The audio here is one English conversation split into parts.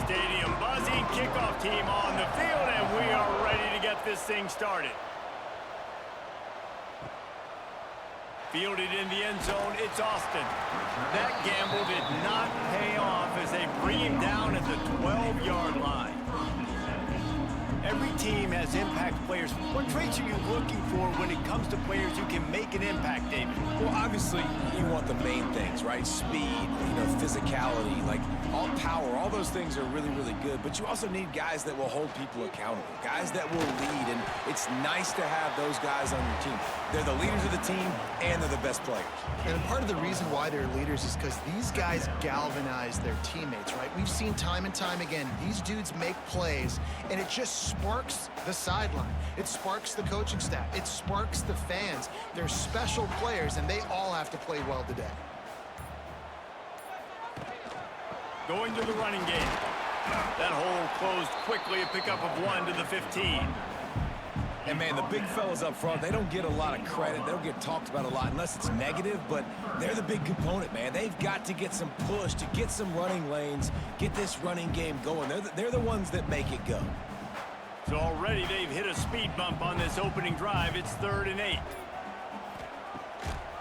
Stadium buzzing, kickoff team on the field, and we are ready to get this thing started. Fielded in the end zone, it's Austin. That gamble did not pay off as they bring him down at the 12-yard line. Every team has impact players. What traits are you looking for when it comes to players who can make an impact, David? Well, obviously, you want the main things, right? Speed, physicality, like all power, all those things are really, really good. But you also need guys that will hold people accountable, guys that will lead, and it's nice to have those guys on your team. They're the leaders of the team, and they're the best players. And part of the reason why they're leaders is because these guys galvanize their teammates, right? We've seen time and time again, these dudes make plays, and it just sparks the sideline. It sparks the coaching staff. It sparks the fans. They're special players, and they all have to play well today. Going to the running game. That hole closed quickly, a pickup of 1 to the 15. And, man, the big fellas up front, they don't get a lot of credit. They don't get talked about a lot unless it's negative, but they're the big component, man. They've got to get some push, to get some running lanes, get this running game going. They're the ones that make it go. So already they've hit a speed bump on this opening drive. It's 3rd and 8.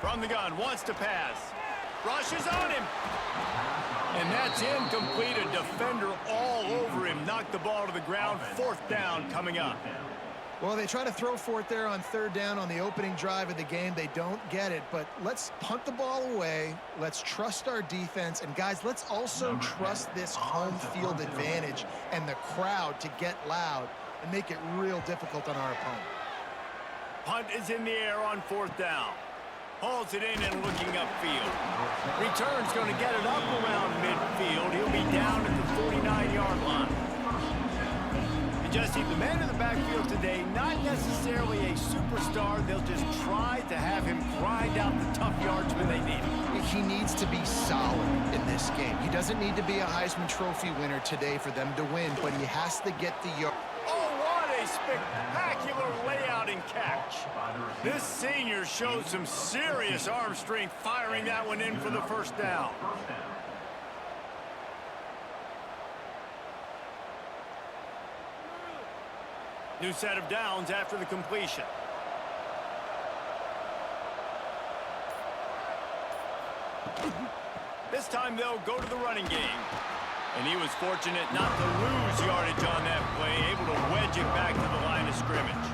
From the gun, wants to pass. Rushes on him. And that's incomplete. A defender all over him. Knocked the ball to the ground. 4th down coming up. Well, they try to throw for it there on 3rd down on the opening drive of the game. They don't get it, but let's punt the ball away. Let's trust our defense. And, guys, let's also trust this home field advantage and the crowd to get loud and make it real difficult on our opponent. Punt is in the air on 4th down. Hauls it in and looking upfield. Return's going to get it up around midfield. He'll be down at the 49-yard line. And Jesse, the man in the backfield today, not necessarily a superstar. They'll just try to have him grind out the tough yards when they need him. He needs to be solid in this game. He doesn't need to be a Heisman Trophy winner today for them to win, but he has to get the yard. Oh, what a spectacular layout and catch. This senior shows some serious arm strength firing that one in for the 1st down. New set of downs after the completion. This time they'll go to the running game. And he was fortunate not to lose yardage on that play, able to wedge it back to the line of scrimmage.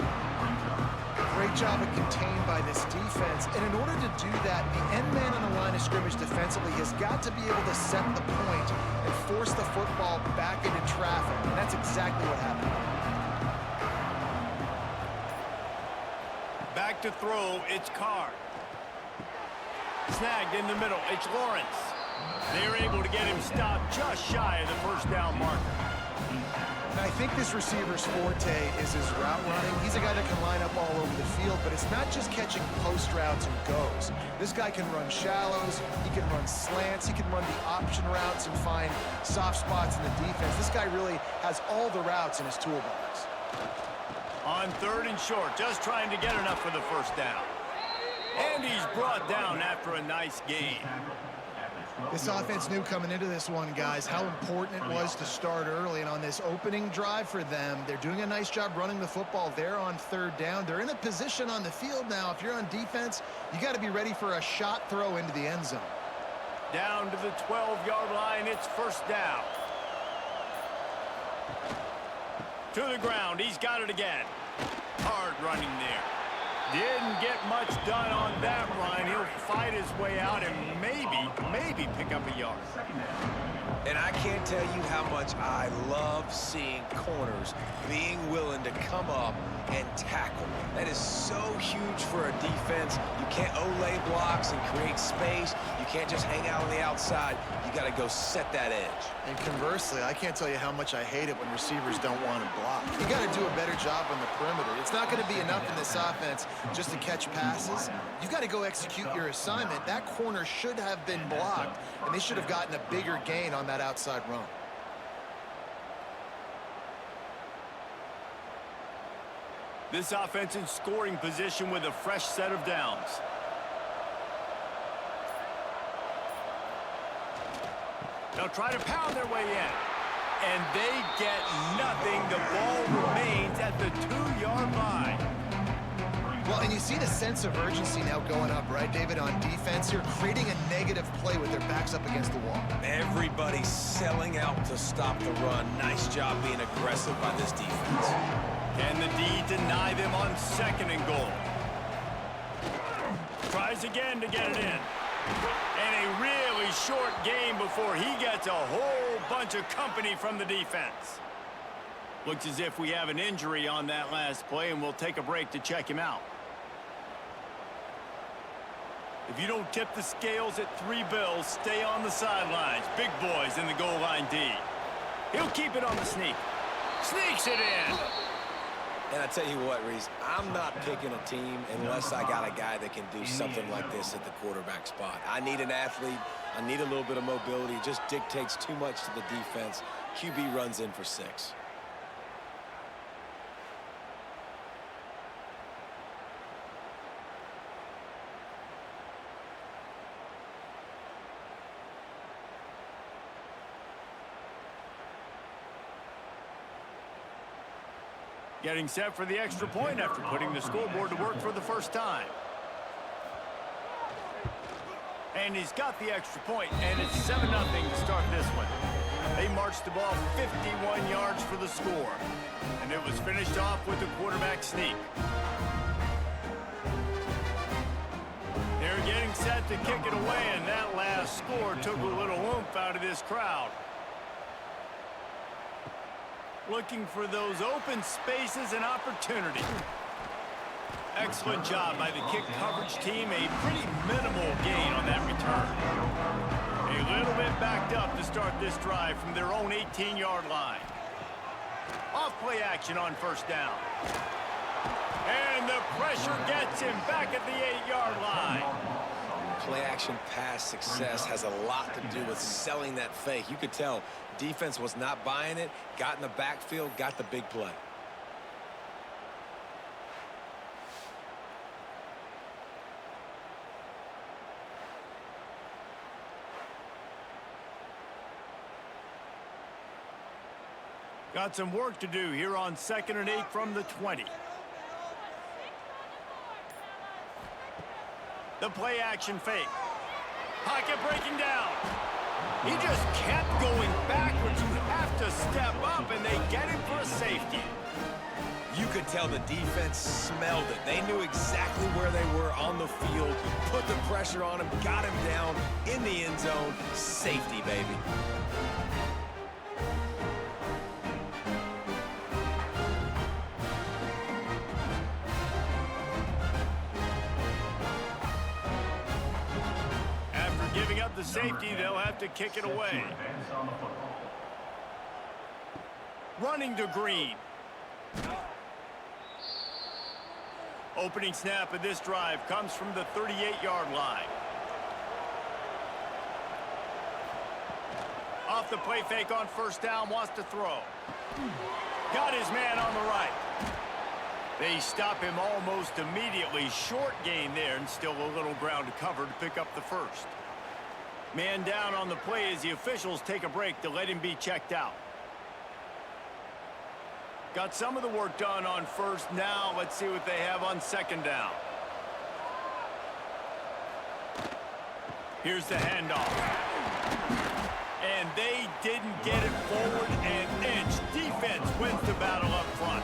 Great job of contained by this defense. And in order to do that, the end man on the line of scrimmage defensively has got to be able to set the point and force the football back into traffic. And that's exactly what happened. Back to throw, it's Carr. Snagged in the middle, it's Lawrence. They're able to get him stopped just shy of the 1st down marker. I think this receiver's forte is his route running. He's a guy that can line up all over the field, but it's not just catching post routes and goes. This guy can run shallows, he can run slants, he can run the option routes and find soft spots in the defense. This guy really has all the routes in his toolbox. On 3rd and short, just trying to get enough for the 1st down. And he's brought down after a nice gain. This offense knew coming into this one, guys, how important it was to start early. And on this opening drive for them, they're doing a nice job running the football there on 3rd down. They're in a position on the field now. If you're on defense, you got to be ready for a shot throw into the end zone. Down to the 12-yard line, it's 1st down. To the ground, he's got it again. Hard running there. Didn't get much done on that run. He'll fight his way out and maybe pick up a yard. And I can't tell you how much I love seeing corners being willing to come up and tackle. That is so huge for a defense. You can't olay blocks and create space. You can't just hang out on the outside. You got to go set that edge. And conversely, I can't tell you how much I hate it when receivers don't want to block. You got to do a better job on the perimeter. It's not going to be enough in this offense just to catch passes. You've got to go execute your assignment. That corner should have been blocked, and they should have gotten a bigger gain on that outside run. This offense in scoring position with a fresh set of downs. They'll try to pound their way in. And they get nothing. The ball remains at the 2-yard line. Well, and you see the sense of urgency now going up, right, David, on defense here, creating a negative play with their backs up against the wall. Everybody's selling out to stop the run. Nice job being aggressive by this defense. Can the D deny them on 2nd and goal? Tries again to get it in. And a really short game before he gets a whole bunch of company from the defense. Looks as if we have an injury on that last play, and we'll take a break to check him out. If you don't tip the scales at 3 bills, stay on the sidelines. Big boys in the goal line D. He'll keep it on the sneak. Sneaks it in. And I tell you what, Reese, I'm not picking a team unless I got a guy that can do something like this at the quarterback spot. I need an athlete. I need a little bit of mobility. It just dictates too much to the defense. QB runs in for 6. Getting set for the extra point after putting the scoreboard to work for the first time. And he's got the extra point, and it's 7-0 to start this one. They marched the ball 51 yards for the score, and it was finished off with the quarterback sneak. They're getting set to kick it away, and that last score took a little oomph out of this crowd. Looking for those open spaces and opportunity. Excellent job by the kick coverage team. A pretty minimal gain on that return. A little bit backed up to start this drive from their own 18-yard line. Off play action on 1st down. And the pressure gets him back at the 8-yard line. Play-action pass success has a lot to do with selling that fake. You could tell defense was not buying it, got in the backfield, got the big play. Got some work to do here on 2nd and 8 from the 20. The play action fake. Pocket breaking down. He just kept going backwards. You have to step up, and they get him for a safety. You could tell the defense smelled it. They knew exactly where they were on the field, put the pressure on him, got him down in the end zone. Safety, baby. The safety, they'll have to kick it away. Running to Green. Opening snap of this drive comes from the 38-yard line. Off the play fake on 1st down, wants to throw. Got his man on the right. They stop him almost immediately. Short gain there, and still a little ground to cover to pick up the 1st. Man down on the play as the officials take a break to let him be checked out. Got some of the work done on 1st. Now let's see what they have on 2nd down. Here's the handoff. And they didn't get it forward an inch. Defense wins the battle up front.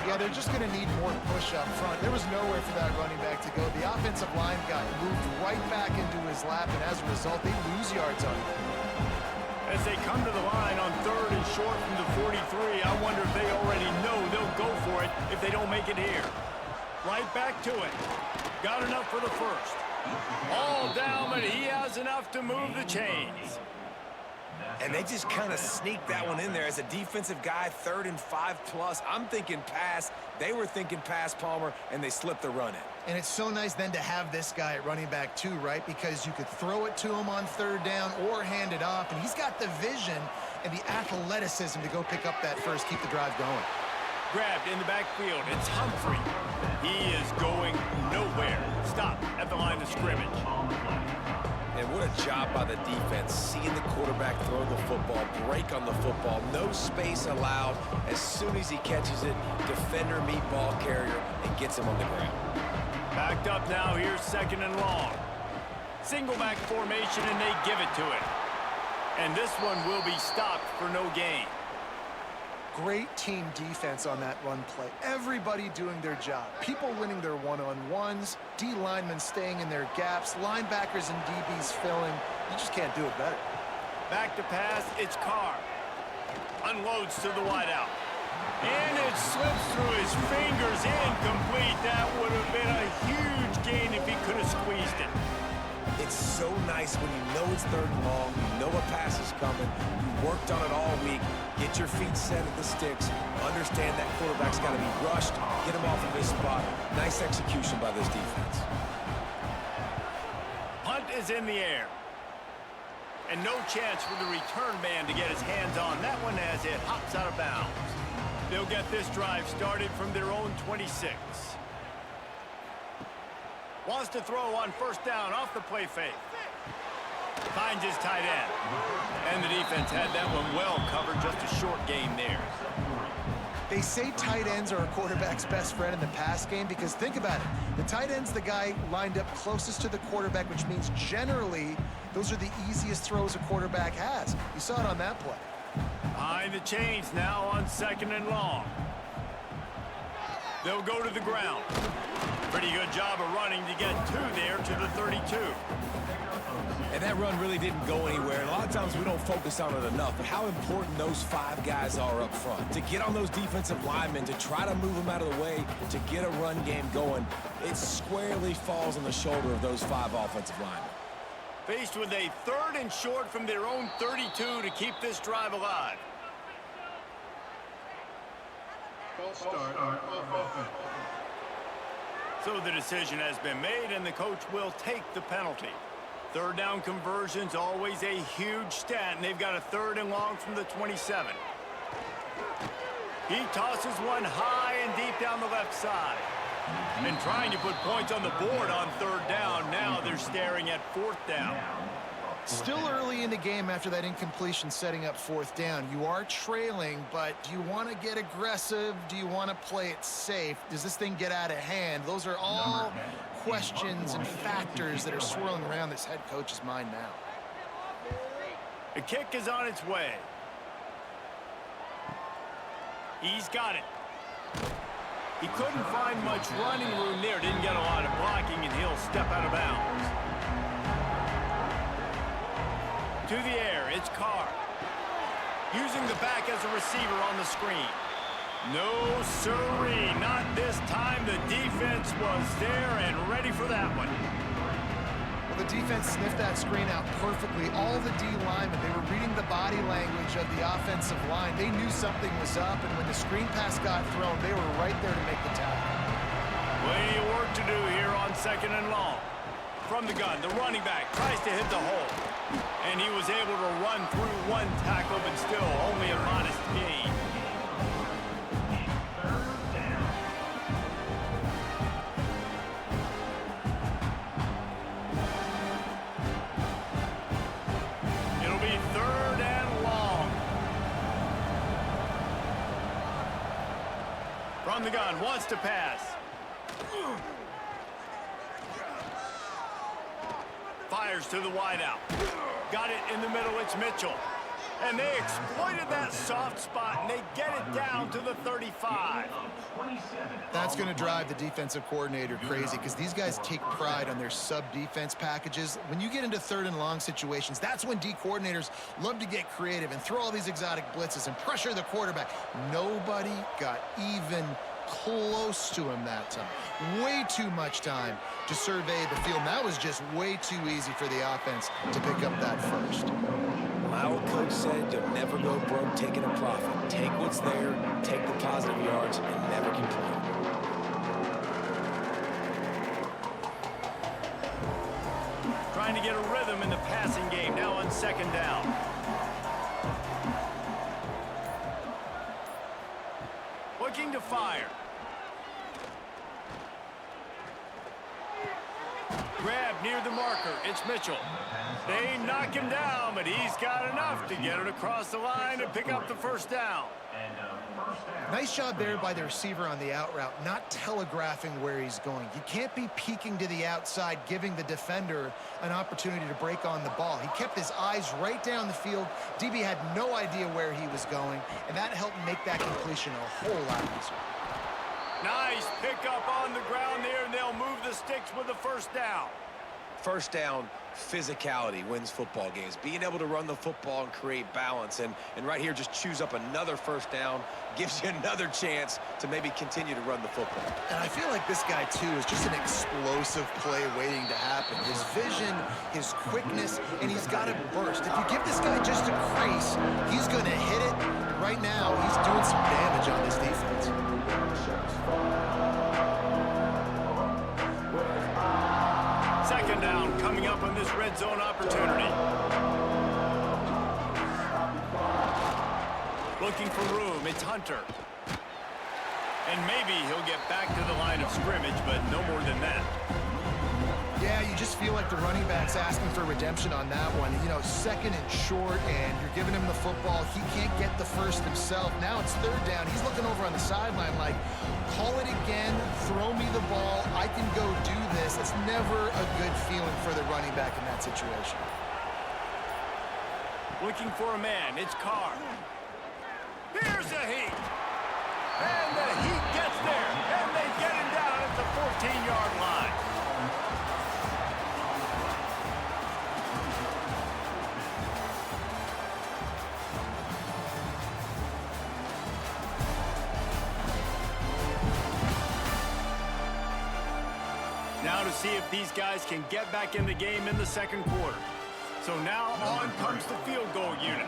Yeah, they're just going to need more push up front. There was nowhere for that running back to go. The offensive line got moved right back into his lap, and as a result, they lose yards on him. As they come to the line on 3rd and short from the 43, I wonder if they already know they'll go for it if they don't make it here. Right back to it. Got enough for the 1st. All down, but he has enough to move the chains. And they just kind of sneaked that one in there. As a defensive guy, 3rd and 5+. I'm thinking pass. They were thinking pass, Palmer, and they slipped the run in. And it's so nice then to have this guy at running back too, right? Because you could throw it to him on 3rd down or hand it off. And he's got the vision and the athleticism to go pick up that 1st, keep the drive going. Grabbed in the backfield. It's Humphrey. He is going nowhere. Stop at the line of scrimmage. And what a job by the defense, seeing the quarterback throw the football, break on the football, no space allowed. As soon as he catches it, defender meet ball carrier and gets him on the ground. Backed up now, here's 2nd and long. Single back formation, and they give it to it. And this one will be stopped for no gain. Great team defense on that run play. Everybody doing their job. People winning their one-on-ones, D linemen staying in their gaps, linebackers and DBs filling. You just can't do it better. Back to pass, it's Carr. Unloads to the wideout. And it slips through his fingers, incomplete. That would have been a huge gain if he could have squeezed it. It's so nice when you know it's 3rd and long, you know a pass is coming, you worked on it all week, get your feet set at the sticks, understand that quarterback's got to be rushed, get him off of his spot. Nice execution by this defense. Punt is in the air. And no chance for the return man to get his hands on that one as it hops out of bounds. They'll get this drive started from their own 26. Wants to throw on 1st down off the play fake. Finds his tight end. And the defense had that one well covered, just a short gain there. They say tight ends are a quarterback's best friend in the pass game because think about it. The tight end's the guy lined up closest to the quarterback, which means generally those are the easiest throws a quarterback has. You saw it on that play. Behind the chains now on 2nd and long. They'll go to the ground. Pretty good job of running to get 2 there to the 32. And that run really didn't go anywhere. And a lot of times we don't focus on it enough, but how important those 5 guys are up front. To get on those defensive linemen, to try to move them out of the way, to get a run game going, it squarely falls on the shoulder of those 5 offensive linemen. Faced with a 3rd and short from their own 32 to keep this drive alive. False start on offense. So the decision has been made, and the coach will take the penalty. 3rd down conversion's always a huge stat, and they've got a 3rd and long from the 27. He tosses one high and deep down the left side. And trying to put points on the board on 3rd down. Now they're staring at 4th down. Still early in the game after that incompletion setting up 4th down. You are trailing, but do you want to get aggressive? Do you want to play it safe? Does this thing get out of hand? Those are all questions and factors that are swirling around this head coach's mind now. The kick is on its way. He's got it. He couldn't find much running room there. Didn't get a lot of blocking, and he'll step out of bounds. To the air, it's Carr. Using the back as a receiver on the screen. No siree, not this time. The defense was there and ready for that one. Well, the defense sniffed that screen out perfectly. All the D linemen, they were reading the body language of the offensive line. They knew something was up, and when the screen pass got thrown, they were right there to make the tackle. Plenty of work to do here on 2nd and long. From the gun, the running back tries to hit the hole. And he was able to run through 1 tackle, but still only a modest gain. It'll be 3rd and long. From the gun, wants to pass. Fires to the wideout. Got it in the middle, it's Mitchell. And they exploited that soft spot, and they get it down to the 35. That's going to drive the defensive coordinator crazy because these guys take pride on their sub-defense packages. When you get into 3rd and long situations, that's when D coordinators love to get creative and throw all these exotic blitzes and pressure the quarterback. Nobody got even close to him that time. Way too much time to survey the field. That was just way too easy for the offense to pick up that first. My old coach said you'll never go broke taking a profit. Take what's there, take the positive yards, and never complain. Trying to get a rhythm in the passing game now on 2nd down. Looking to fire. Grab near the marker. It's Mitchell. They knock him down, but he's got enough to get it across the line and pick up the first down. Nice job there by the receiver on the out route, not telegraphing where he's going. You can't be peeking to the outside, giving the defender an opportunity to break on the ball. He kept his eyes right down the field. DB had no idea where he was going, and that helped make that completion a whole lot easier. Nice pickup on the ground there, and they'll move the sticks with the first down. First down, physicality wins football games. Being able to run the football and create balance. And right here, just choose up another first down, gives you another chance to maybe continue to run the football. And I feel like this guy, too, is just an explosive play waiting to happen. His vision, his quickness, and he's got a burst. If you give this guy just a crease, he's going to hit it. Right now, he's doing some damage on this defense. Second down coming up on this red zone opportunity. Looking for room, it's Hunter. And maybe he'll get back to the line of scrimmage, but no more than that. Yeah, you just feel like the running back's asking for redemption on that one. You know, second and short, and you're giving him the football. He can't get the first himself. Now it's third down. He's looking over on the sideline like, call it again, throw me the ball, I can go do this. It's never a good feeling for the running back in that situation. Looking for a man, it's Carr. Here's the heat. And the heat gets there, and they get him down at the 14-yard line. Now to see if these guys can get back in the game in the second quarter. So now on comes the field goal unit.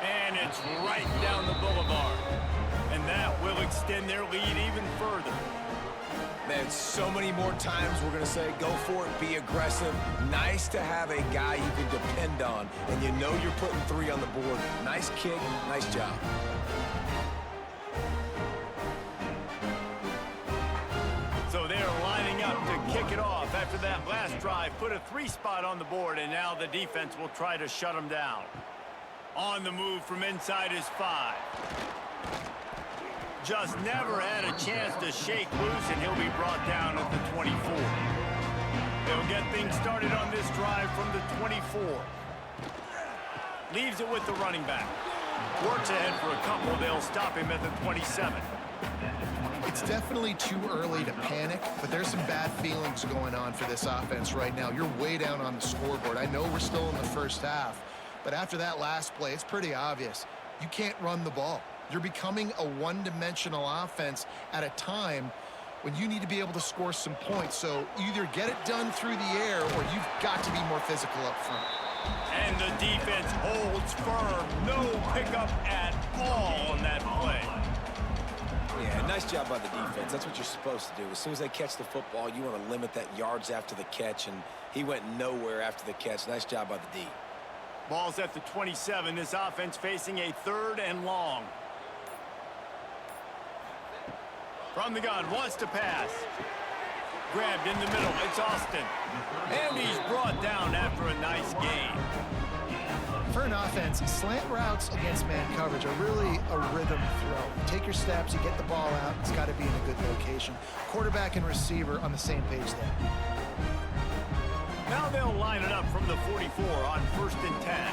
And it's right down the boulevard. And that will extend their lead even further. Man, so many more times we're going to say, go for it, be aggressive. Nice to have a guy you can depend on, and you know you're putting 3 on the board. Nice kick, nice job. So they're lining up to kick it off after that last drive. Put a 3 spot on the board, and now the defense will try to shut them down. On the move from inside is 5. Just never had a chance to shake loose, and he'll be brought down at the 24. They'll get things started on this drive from the 24. Leaves it with the running back. Works ahead for a couple. They'll stop him at the 27. It's definitely too early to panic, but there's some bad feelings going on for this offense right now. You're way down on the scoreboard. I know we're still in the first half, but after that last play, it's pretty obvious. You can't run the ball. You're becoming a one-dimensional offense at a time when you need to be able to score some points. So either get it done through the air or you've got to be more physical up front. And the defense holds firm. No pickup at all on that play. Yeah, nice job by the defense. That's what you're supposed to do. As soon as they catch the football, you want to limit that yards after the catch, and he went nowhere after the catch. Nice job by the D. Ball's at the 27. This offense facing a 3rd and long. From the gun, wants to pass. Grabbed in the middle, it's Austin. And he's brought down after a nice gain. For an offense, slant routes against man coverage are really a rhythm throw. You take your steps, you get the ball out, it's got to be in a good location. Quarterback and receiver on the same page there. Now they'll line it up from the 44 on 1st and 10.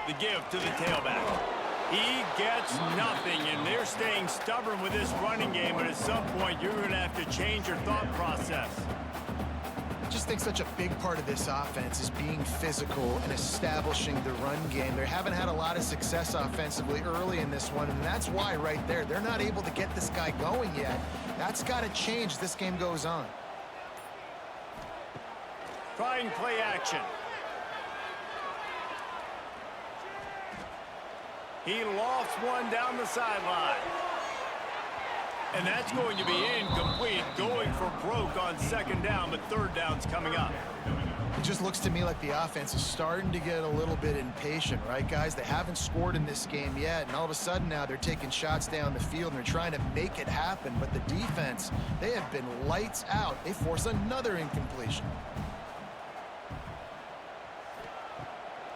The give to the tailback. He gets nothing, and they're staying stubborn with this running game, but at some point you're going to have to change your thought process. I just think such a big part of this offense is being physical and establishing the run game. They haven't had a lot of success offensively early in this one, and that's why right there, they're not able to get this guy going yet. That's got to change as this game goes on. Trying play action. He lofts one down the sideline. And that's going to be incomplete. Going for broke on 2nd down, but 3rd down's coming up. It just looks to me like the offense is starting to get a little bit impatient, right, guys? They haven't scored in this game yet, and all of a sudden now they're taking shots down the field and they're trying to make it happen. But the defense, they have been lights out. They force another incompletion.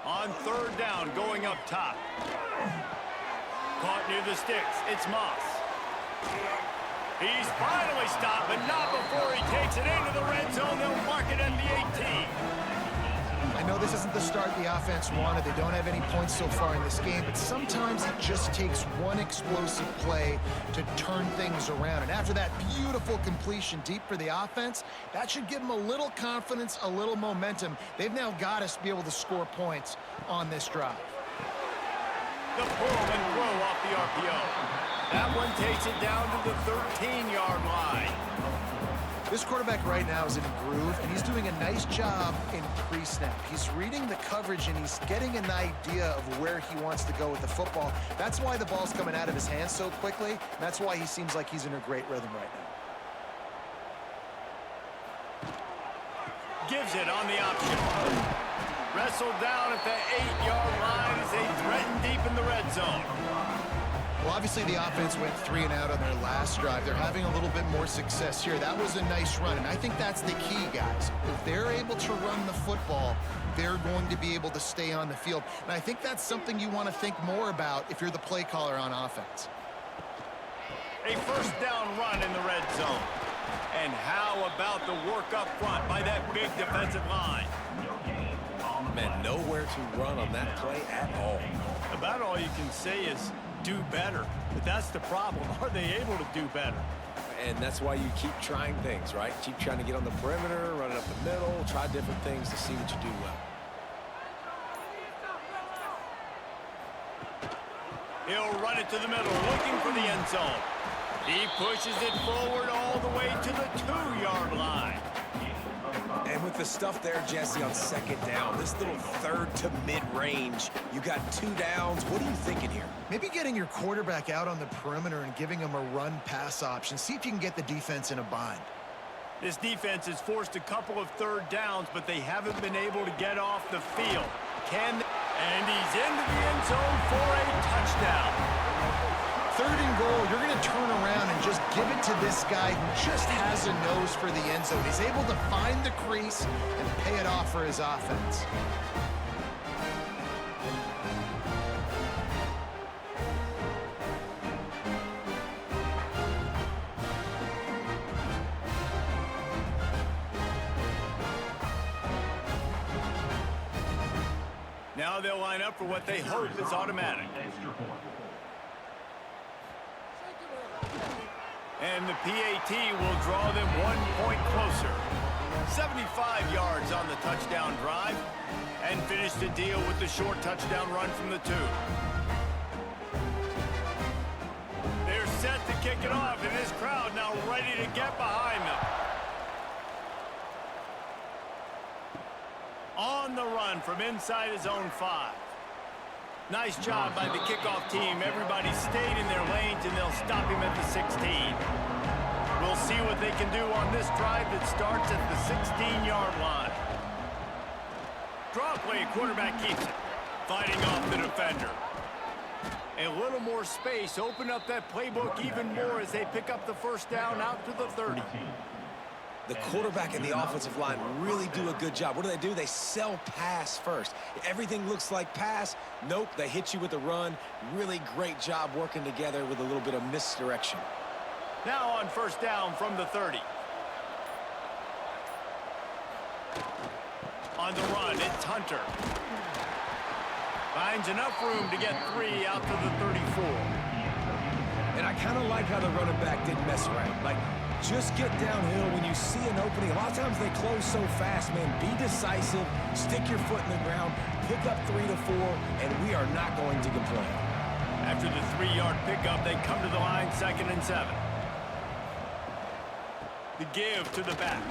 On third down, going up top. Caught near the sticks. It's Moss. He's finally stopped, but not before he takes it into the red zone. They'll mark it at the 18. I know this isn't the start the offense wanted. They don't have any points so far in this game, but sometimes it just takes one explosive play to turn things around. And after that beautiful completion deep for the offense, that should give them a little confidence, a little momentum. They've now got us to be able to score points on this drive. The pull and throw off the RPO. That one takes it down to the 13-yard line. This quarterback right now is in a groove, and he's doing a nice job in pre-snap. He's reading the coverage, and he's getting an idea of where he wants to go with the football. That's why the ball's coming out of his hands so quickly, and that's why he seems like he's in a great rhythm right now. Gives it on the option. Wrestled down at the 8-yard line as they threaten deep in the red zone. Well, obviously the offense went 3 and out on their last drive. They're having a little bit more success here. That was a nice run, and I think that's the key, guys. If they're able to run the football, they're going to be able to stay on the field. And I think that's something you want to think more about if you're the play caller on offense. A first down run in the red zone. And how about the work up front by that big defensive line? Man, nowhere to run on that play at all. About all you can say is do better. But that's the problem. Are they able to do better? And that's why you keep trying things, right? Keep trying to get on the perimeter, run it up the middle, try different things to see what you do well. He'll run it to the middle, looking for the end zone. He pushes it forward all the way to the 2-yard line. And with the stuff there, Jesse, on second down, this little third to mid-range, you got 2 downs. What are you thinking here? Maybe getting your quarterback out on the perimeter and giving him a run-pass option. See if you can get the defense in a bind. This defense has forced a couple of third downs, but they haven't been able to get off the field. And he's into the end zone for a touchdown. 3rd and goal, you're going to turn around and just give it to this guy who just has a nose for the end zone. He's able to find the crease and pay it off for his offense. Now they'll line up for what they hope is automatic. And the PAT will draw them 1 point closer. 75 yards on the touchdown drive, and finish the deal with the short touchdown run from the 2. They're set to kick it off, and this crowd now ready to get behind them. On the run from inside his own 5. Nice job by the kickoff team. Everybody stayed in their lanes, and they'll stop him at the 16. We'll see what they can do on this drive that starts at the 16-yard line. Draw play, quarterback keeps it. Fighting off the defender. A little more space. Open up that playbook even more as they pick up the first down out to the 30. The quarterback and the offensive line really do a good job. What do? They sell pass first. Everything looks like pass. Nope, they hit you with the run. Really great job working together with a little bit of misdirection. Now on first down from the 30. On the run, it's Hunter. Finds enough room to get 3 out to the 34. And I kind of like how the running back didn't mess around. Like, just get downhill when you see an opening. A lot of times they close so fast, man. Be decisive, stick your foot in the ground, pick up 3 to 4, and we are not going to complain. After the 3-yard pickup, they come to the line, 2nd and 7. The give to the back.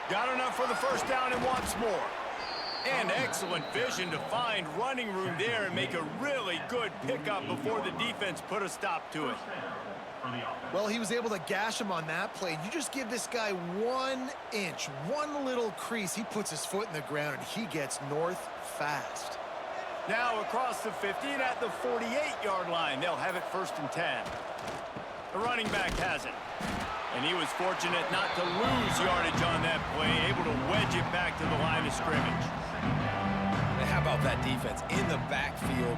Got enough for the first down and wants more. And excellent vision to find running room there and make a really good pickup before the defense put a stop to it. Well, he was able to gash him on that play. You just give this guy 1 inch, one little crease. He puts his foot in the ground, and he gets north fast. Now across the 50 and at the 48-yard line. They'll have it 1st and 10. The running back has it. And he was fortunate not to lose yardage on that play, able to wedge it back to the line of scrimmage. And how about that defense? In the backfield,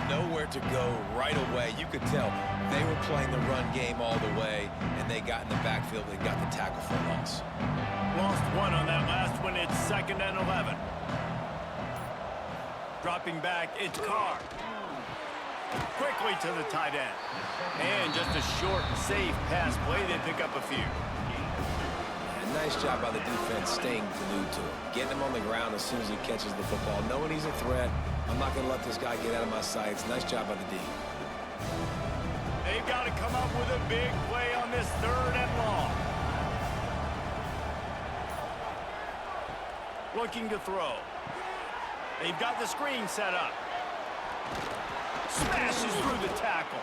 nowhere to go right away. You could tell they were playing the run game all the way, and they got in the backfield and got the tackle for loss. Lost 1 on that last one. It's 2nd and 11. Dropping back, it's Carr. Quickly to the tight end. And just a short, safe pass play. They pick up a few. And nice job by the defense staying glued to him. Getting him on the ground as soon as he catches the football. Knowing he's a threat, I'm not going to let this guy get out of my sights. Nice job by the D. They've got to come up with a big play on this 3rd and long. Looking to throw. They've got the screen set up. Smashes through the tackle.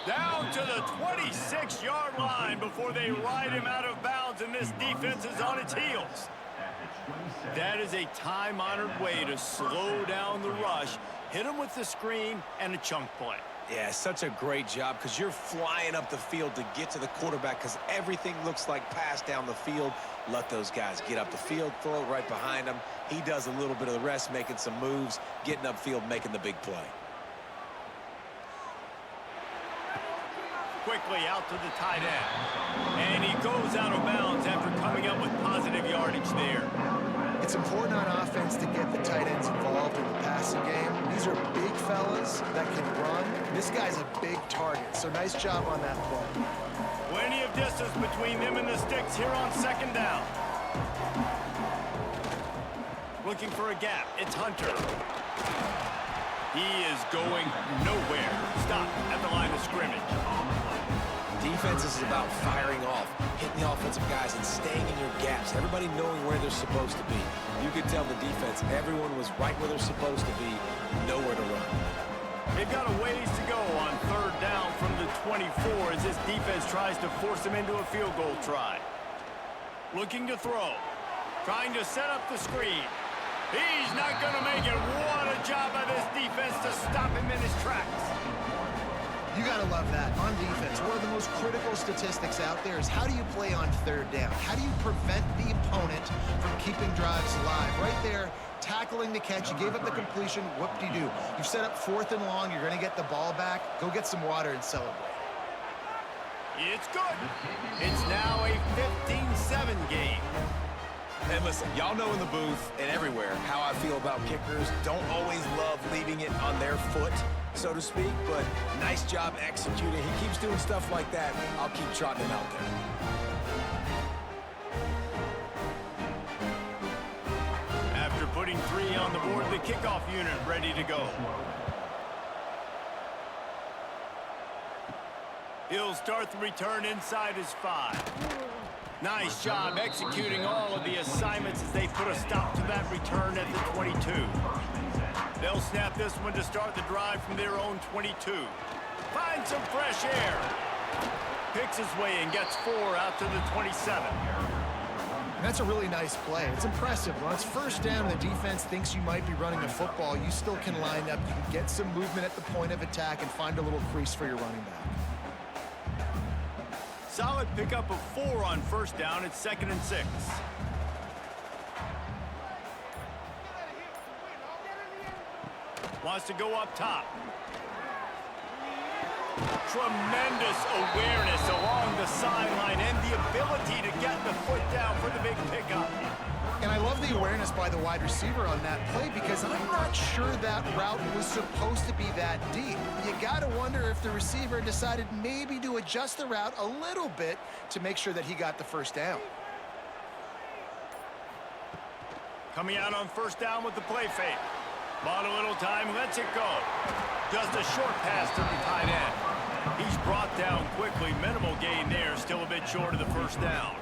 Down to the 26-yard line before they ride him out of bounds, and this defense is on its heels. That is a time-honored way to slow down the rush, hit him with the screen, and a chunk play. Yeah, such a great job because you're flying up the field to get to the quarterback because everything looks like pass down the field. Let those guys get up the field, throw it right behind him. He does a little bit of the rest, making some moves, getting upfield, making the big play. Quickly out to the tight end. And he goes out of bounds after coming up with positive yardage there. It's important on offense to get the tight ends involved in the passing game. These are big fellas that can run. This guy's a big target, so nice job on that play. Plenty of distance between them and the sticks here on 2nd down. Looking for a gap. It's Hunter. He is going nowhere. Stop at the line of scrimmage. Defense is about firing off, hitting the offensive guys and staying in your gaps. Everybody knowing where they're supposed to be. You could tell the defense, everyone was right where they're supposed to be, nowhere to run. They've got a ways to go on 3rd down from the 24 as this defense tries to force them into a field goal try. Looking to throw. Trying to set up the screen. He's not going to make it. What a job by this defense to stop him in his tracks. You got to love that. On defense, one of the most critical statistics out there is how do you play on 3rd down? How do you prevent the opponent from keeping drives alive? Right there, tackling the catch. You gave up the completion. Whoop-de-doo. You've set up 4th and long. You're going to get the ball back. Go get some water and celebrate. It's good. It's now a 15-7 game. And listen, y'all know in the booth and everywhere how I feel about kickers. Don't always love leaving it on their foot, so to speak, but nice job executing. He keeps doing stuff like that. I'll keep trotting him out there. After putting 3 on the board, the kickoff unit ready to go. He'll start the return inside his 5. Nice job executing all of the assignments as they put a stop to that return at the 22. They'll snap this one to start the drive from their own 22. Finds some fresh air. Picks his way and gets 4 out to the 27. That's a really nice play. It's impressive. When it's 1st down and the defense thinks you might be running a football, you still can line up. You can get some movement at the point of attack and find a little crease for your running back. Solid pickup of 4 on 1st down. It's 2nd and 6. Wants to go up top. Tremendous awareness along the sideline and the ability to get the foot down for the big pickup. And I love the awareness by the wide receiver on that play because I'm not sure that route was supposed to be that deep. You got to wonder if the receiver decided maybe to adjust the route a little bit to make sure that he got the 1st down. Coming out on 1st down with the play fake. Bought a little time, lets it go. Just a short pass to the tight end. He's brought down quickly. Minimal gain there, still a bit short of the 1st down.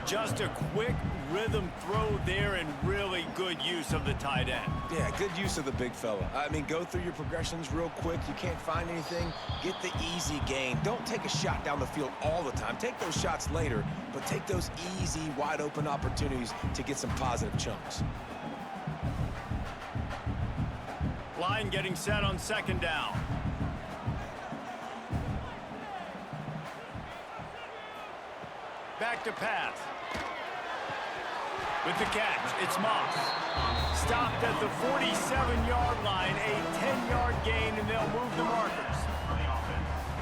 Just a quick rhythm throw there and really good use of the tight end. Yeah, good use of the big fella. I mean, go through your progressions real quick. You can't find anything, get the easy gain. Don't take a shot down the field all the time. Take those shots later, but take those easy, wide-open opportunities to get some positive chunks. Line getting set on second down. Back to pass. With the catch, it's Moss. Stopped at the 47-yard line, a 10-yard gain, and they'll move the markers.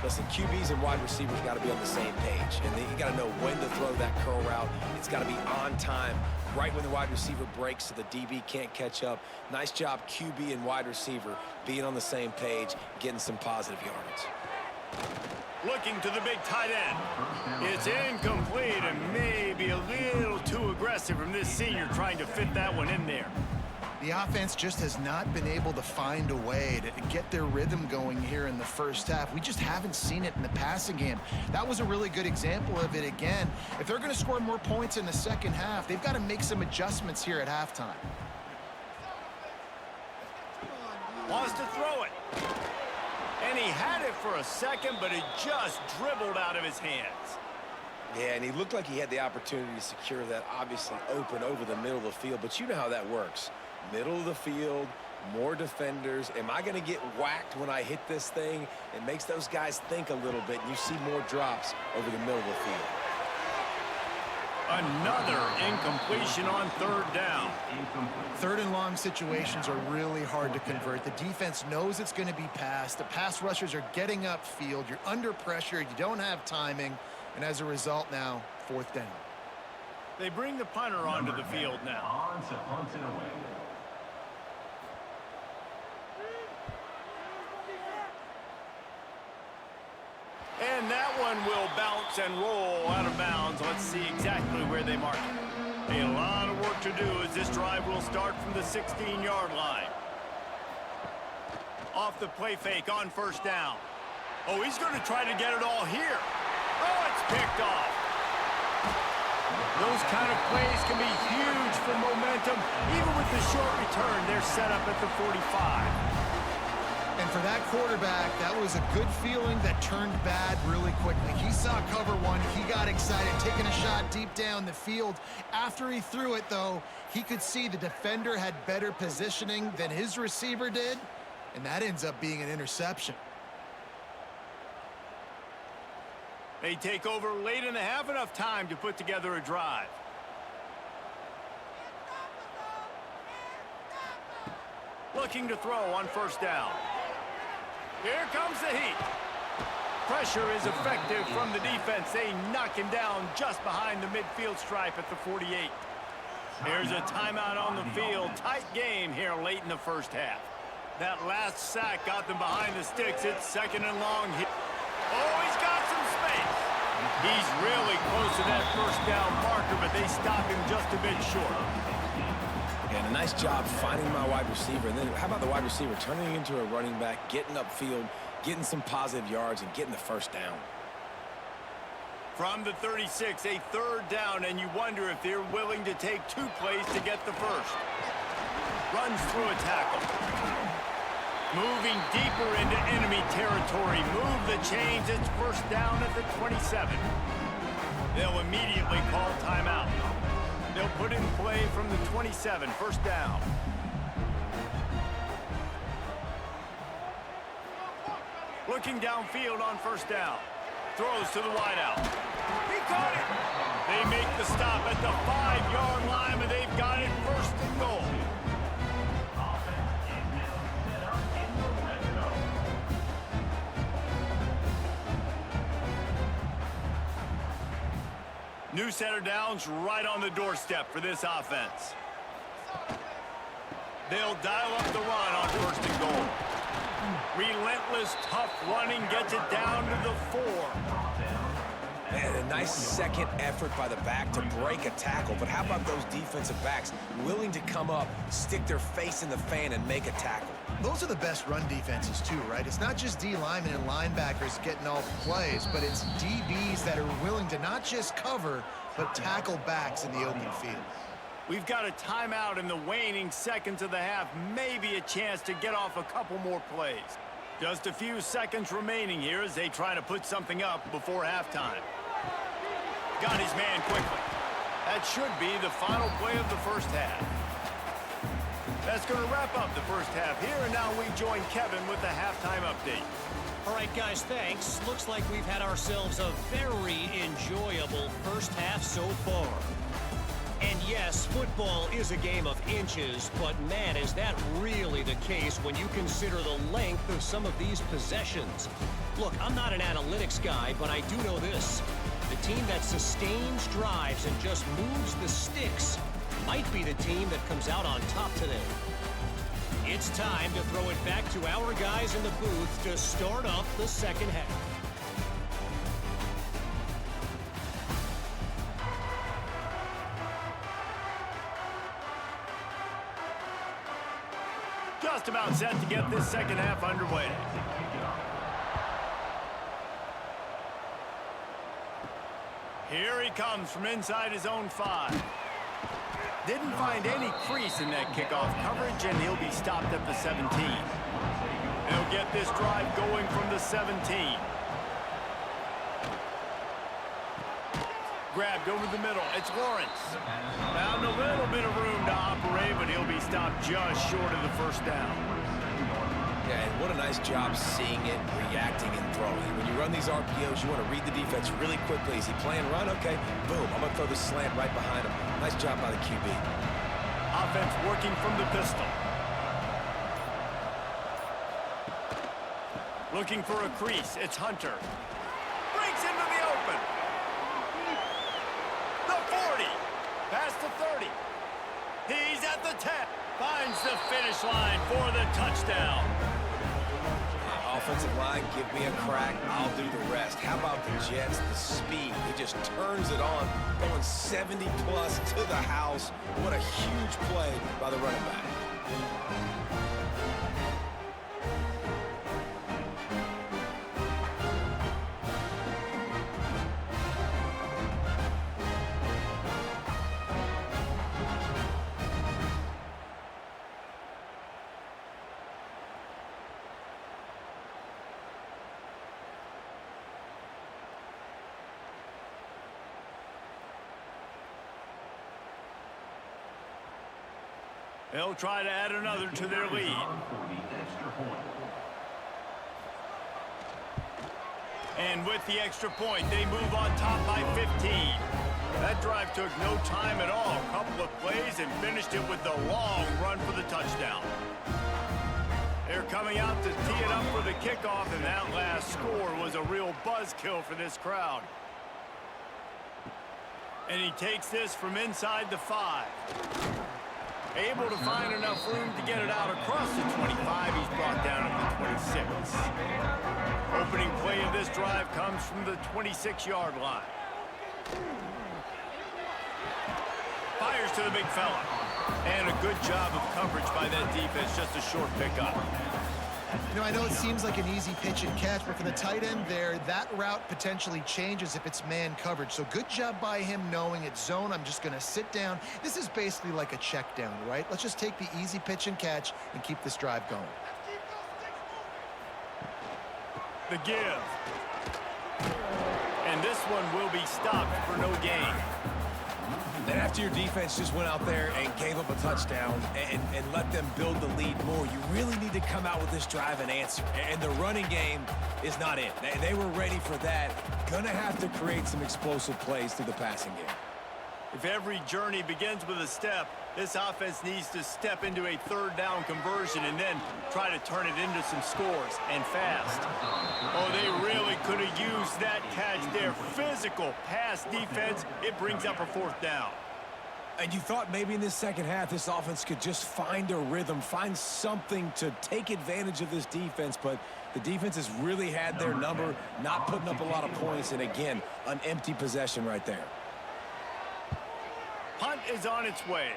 Listen, QBs and wide receivers got to be on the same page, and you got to know when to throw that curl route. It's got to be on time, right when the wide receiver breaks so the DB can't catch up. Nice job, QB and wide receiver, being on the same page, getting some positive yardage. Looking to the big tight end. It's incomplete and maybe a little too aggressive from this senior trying to fit that one in there. The offense just has not been able to find a way to get their rhythm going here in the first half. We just haven't seen it in the passing game. That was a really good example of it again. If they're going to score more points in the second half, they've got to make some adjustments here at halftime. Wants to throw it. And he had it for a second, but it just dribbled out of his hands. Yeah, and he looked like he had the opportunity to secure that, obviously open over the middle of the field, but you know how that works. Middle of the field, more defenders. Am I going to get whacked when I hit this thing? It makes those guys think a little bit, and you see more drops over the middle of the field. Another incompletion on third down. Third and long situations are really hard to convert. The defense knows it's going to be passed. The pass rushers are getting upfield. You're under pressure. You don't have timing. And as a result now, fourth down. They bring the punter onto the field now. And that one will bounce and roll out of bounds. Let's see exactly where they mark it. A lot of work to do as this drive will start from the 16-yard line. Off the play fake on first down. Oh, he's going to try to get it all here. Oh, it's picked off. Those kind of plays can be huge for momentum. Even with the short return, they're set up at the 45. And for that quarterback, that was a good feeling that turned bad really quickly. He saw cover one. He got excited, taking a shot deep down the field. After he threw it, though, he could see the defender had better positioning than his receiver did, and that ends up being an interception. They take over late in the half, enough time to put together a drive. Looking to throw on first down. Here comes the heat. Pressure is effective from the defense. They knock him down just behind the midfield stripe at the 48. Here's a timeout on the field. Tight game here late in the first half. That last sack got them behind the sticks. It's second and long. Oh, he's got some space. He's really close to that first down marker, but they stop him just a bit short. And a nice job finding my wide receiver. And then how about the wide receiver turning into a running back, getting upfield, getting some positive yards, and getting the first down. From the 36, a third down, and you wonder if they're willing to take two plays to get the first. Runs through a tackle. Moving deeper into enemy territory. Move the chains. It's first down at the 27. They'll immediately call timeout. They'll put in play from the 27, first down. Looking downfield on first down. Throws to the wideout. He caught it. They make the stop at the 5-yard line, and they've got it first and goal. New set of downs right on the doorstep for this offense. They'll dial up the run on first and goal. Relentless, tough running gets it down to the 4. And a nice second effort by the back to break a tackle. But how about those defensive backs willing to come up, stick their face in the fan, and make a tackle? Those are the best run defenses too, right? It's not just D linemen and linebackers getting all the plays, but it's DBs that are willing to not just cover, but tackle backs in the open field. We've got a timeout in the waning seconds of the half. Maybe a chance to get off a couple more plays. Just a few seconds remaining here as they try to put something up before halftime. Got his man quickly. That should be the final play of the first half. That's going to wrap up the first half here, and now we join Kevin with the halftime update. All right, guys, thanks. Looks like we've had ourselves a very enjoyable first half so far. And yes, football is a game of inches, but man, is that really the case when you consider the length of some of these possessions. Look, I'm not an analytics guy, but I do know this. The team that sustains drives and just moves the sticks might be the team that comes out on top today. It's time to throw it back to our guys in the booth to start up the second half. Just about set to get this second half underway. Here he comes from inside his own 5. Didn't find any crease in that kickoff coverage, and he'll be stopped at the 17. He'll get this drive going from the 17. Grabbed over the middle. It's Lawrence. Found a little bit of room to operate, but he'll be stopped just short of the first down. Yeah, and what a nice job seeing it, reacting, and throwing. When you run these RPOs, you want to read the defense really quickly. Is he playing run? Okay, boom. I'm going to throw the slant right behind him. Nice job by the QB. Offense working from the pistol. Looking for a crease. It's Hunter. Breaks into the open. The 40. Past the 30. He's at the 10. Finds the finish line for the touchdown. Offensive line, give me a crack. I'll do the rest. How about the Jets? The speed. He just turns it on, going 70-plus to the house. What a huge play by the running back. They'll try to add another to their lead. And with the extra point, they move on top by 15. That drive took no time at all. A couple of plays and finished it with a long run for the touchdown. They're coming out to tee it up for the kickoff, and that last score was a real buzzkill for this crowd. And he takes this from inside the 5. Able to find enough room to get it out across the 25. He's brought down at the 26. Opening play of this drive comes from the 26-yard line. Fires to the big fella. And a good job of coverage by that defense. Just a short pickup. You know, I know it seems like an easy pitch and catch, but for the tight end there, that route potentially changes if it's man coverage. So good job by him knowing it's zone. I'm just going to sit down. This is basically like a check down, right? Let's just take the easy pitch and catch and keep this drive going. The give. And this one will be stopped for no gain. And after your defense just went out there and gave up a touchdown and let them build the lead more, you really need to come out with this drive and answer. And the running game is not it. They were ready for that. Gonna have to create some explosive plays through the passing game. If every journey begins with a step, this offense needs to step into a third down conversion and then try to turn it into some scores, and fast. Oh, they really could have used that catch there. Physical pass defense, it brings up a fourth down. And you thought maybe in this second half this offense could just find a rhythm, find something to take advantage of this defense, but the defense has really had their number, not putting up a lot of points, and again, an empty possession right there. Punt is on its way.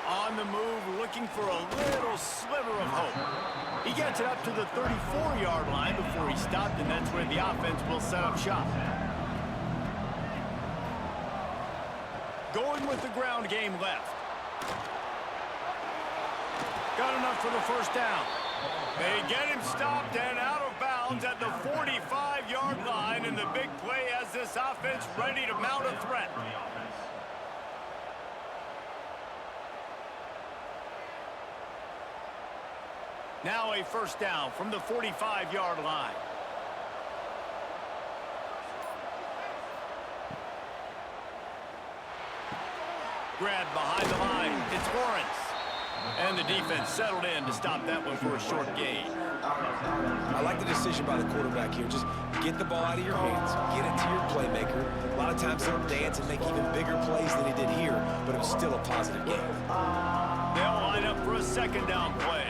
On the move, looking for a little sliver of hope. He gets it up to the 34-yard line before he stopped, and that's where the offense will set up shop. going with the ground game left. Got enough for the first down. They get him stopped and out of bounds at the 45-yard line, and the big play has this offense ready to mount a threat. Now a first down from the 45-yard line. Grabbed behind the line. It's Lawrence. And the defense settled in to stop that one for a short gain. I like the decision by the quarterback here. Just get the ball out of your hands, get it to your playmaker. A lot of times they'll dance and make even bigger plays than he did here, but it was still a positive game. They'll line up for a second down play.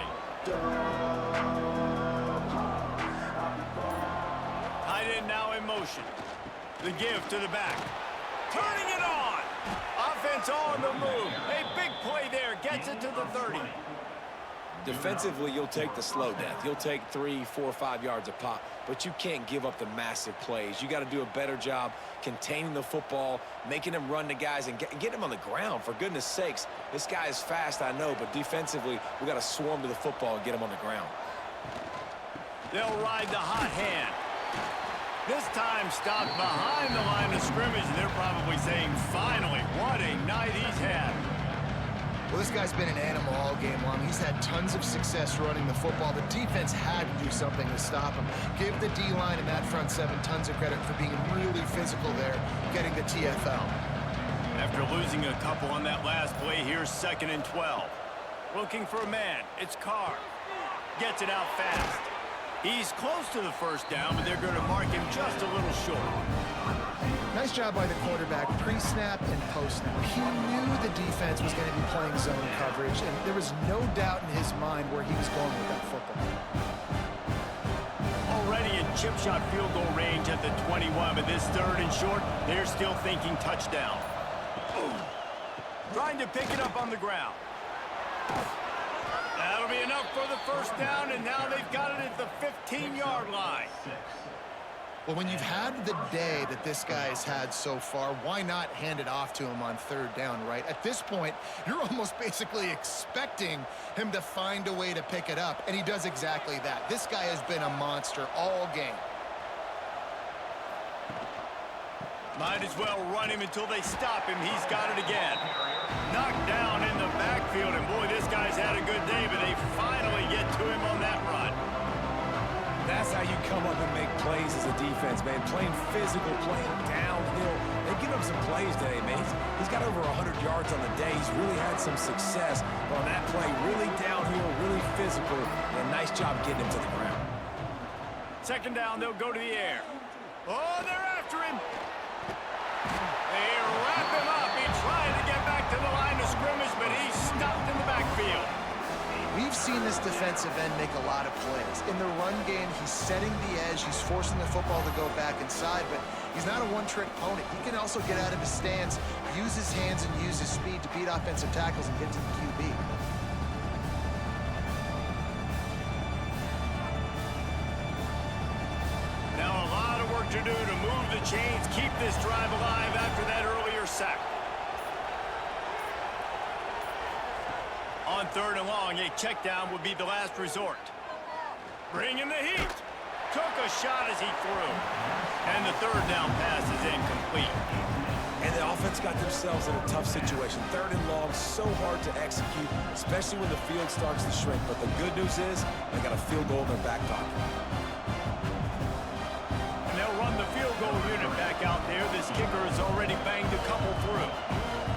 Tight end now in motion. The give to the back. Turning it on. Offense on the move. A big play there. Gets it to the 30. Defensively, you'll take the slow death. You'll take 3, 4, 5 yards a pop, but you can't give up the massive plays. You got to do a better job containing the football, making them run to guys, and get them on the ground. For goodness sakes, this guy is fast, I know, but defensively, we got to swarm to the football and get him on the ground. They'll ride the hot hand. This time stopped behind the line of scrimmage. They're probably saying, finally, what a night he's had. Well, this guy's been an animal all game long. He's had tons of success running the football. The defense had to do something to stop him. Give the D-line and that front seven tons of credit for being really physical there, getting the TFL. After losing a couple on that last play, here's 2nd and 12. Looking for a man. It's Carr. Gets it out fast. He's close to the first down, but they're going to mark him just a little short. Nice job by the quarterback, pre-snap and post-snap. He knew the defense was going to be playing zone coverage, and there was no doubt in his mind where he was going with that football. Already in chip shot field goal range at the 21, but this 3rd and short, they're still thinking touchdown. Trying to pick it up on the ground. That'll be enough for the first down, and now they've got it at the 15-yard line. Well, when you've had the day that this guy's had so far, why not hand it off to him on 3rd down, right? At this point, you're almost basically expecting him to find a way to pick it up, and he does exactly that. This guy has been a monster all game. Might as well run him until they stop him. He's got it again. Knocked down in the backfield, and boy, this guy's had a good day, but they finally get to him on that run. That's how you come up and make plays as a defense, man. Playing physical, playing downhill. They give him some plays today, man. He's got over 100 yards on the day. He's really had some success on that play. Really downhill, really physical, and nice job getting him to the ground. 2nd down, they'll go to the air. Oh, they're after him. They wrap him up. He tried to get back to the line of scrimmage, but he's stopped in the backfield. We've seen this defensive end make a lot of plays. In the run game, he's setting the edge. He's forcing the football to go back inside, but he's not a one-trick pony. He can also get out of his stance, use his hands, and use his speed to beat offensive tackles and get to the QB. Now a lot of work to do to move the chains, keep this drive alive after that earlier sack. On 3rd and long, a check down would be the last resort. Bringing the heat. Took a shot as he threw. And the 3rd down pass is incomplete. And the offense got themselves in a tough situation. 3rd and long, so hard to execute, especially when the field starts to shrink. But the good news is they got a field goal in their back pocket. And they'll run the field goal unit back out there. This kicker has already banged a couple through.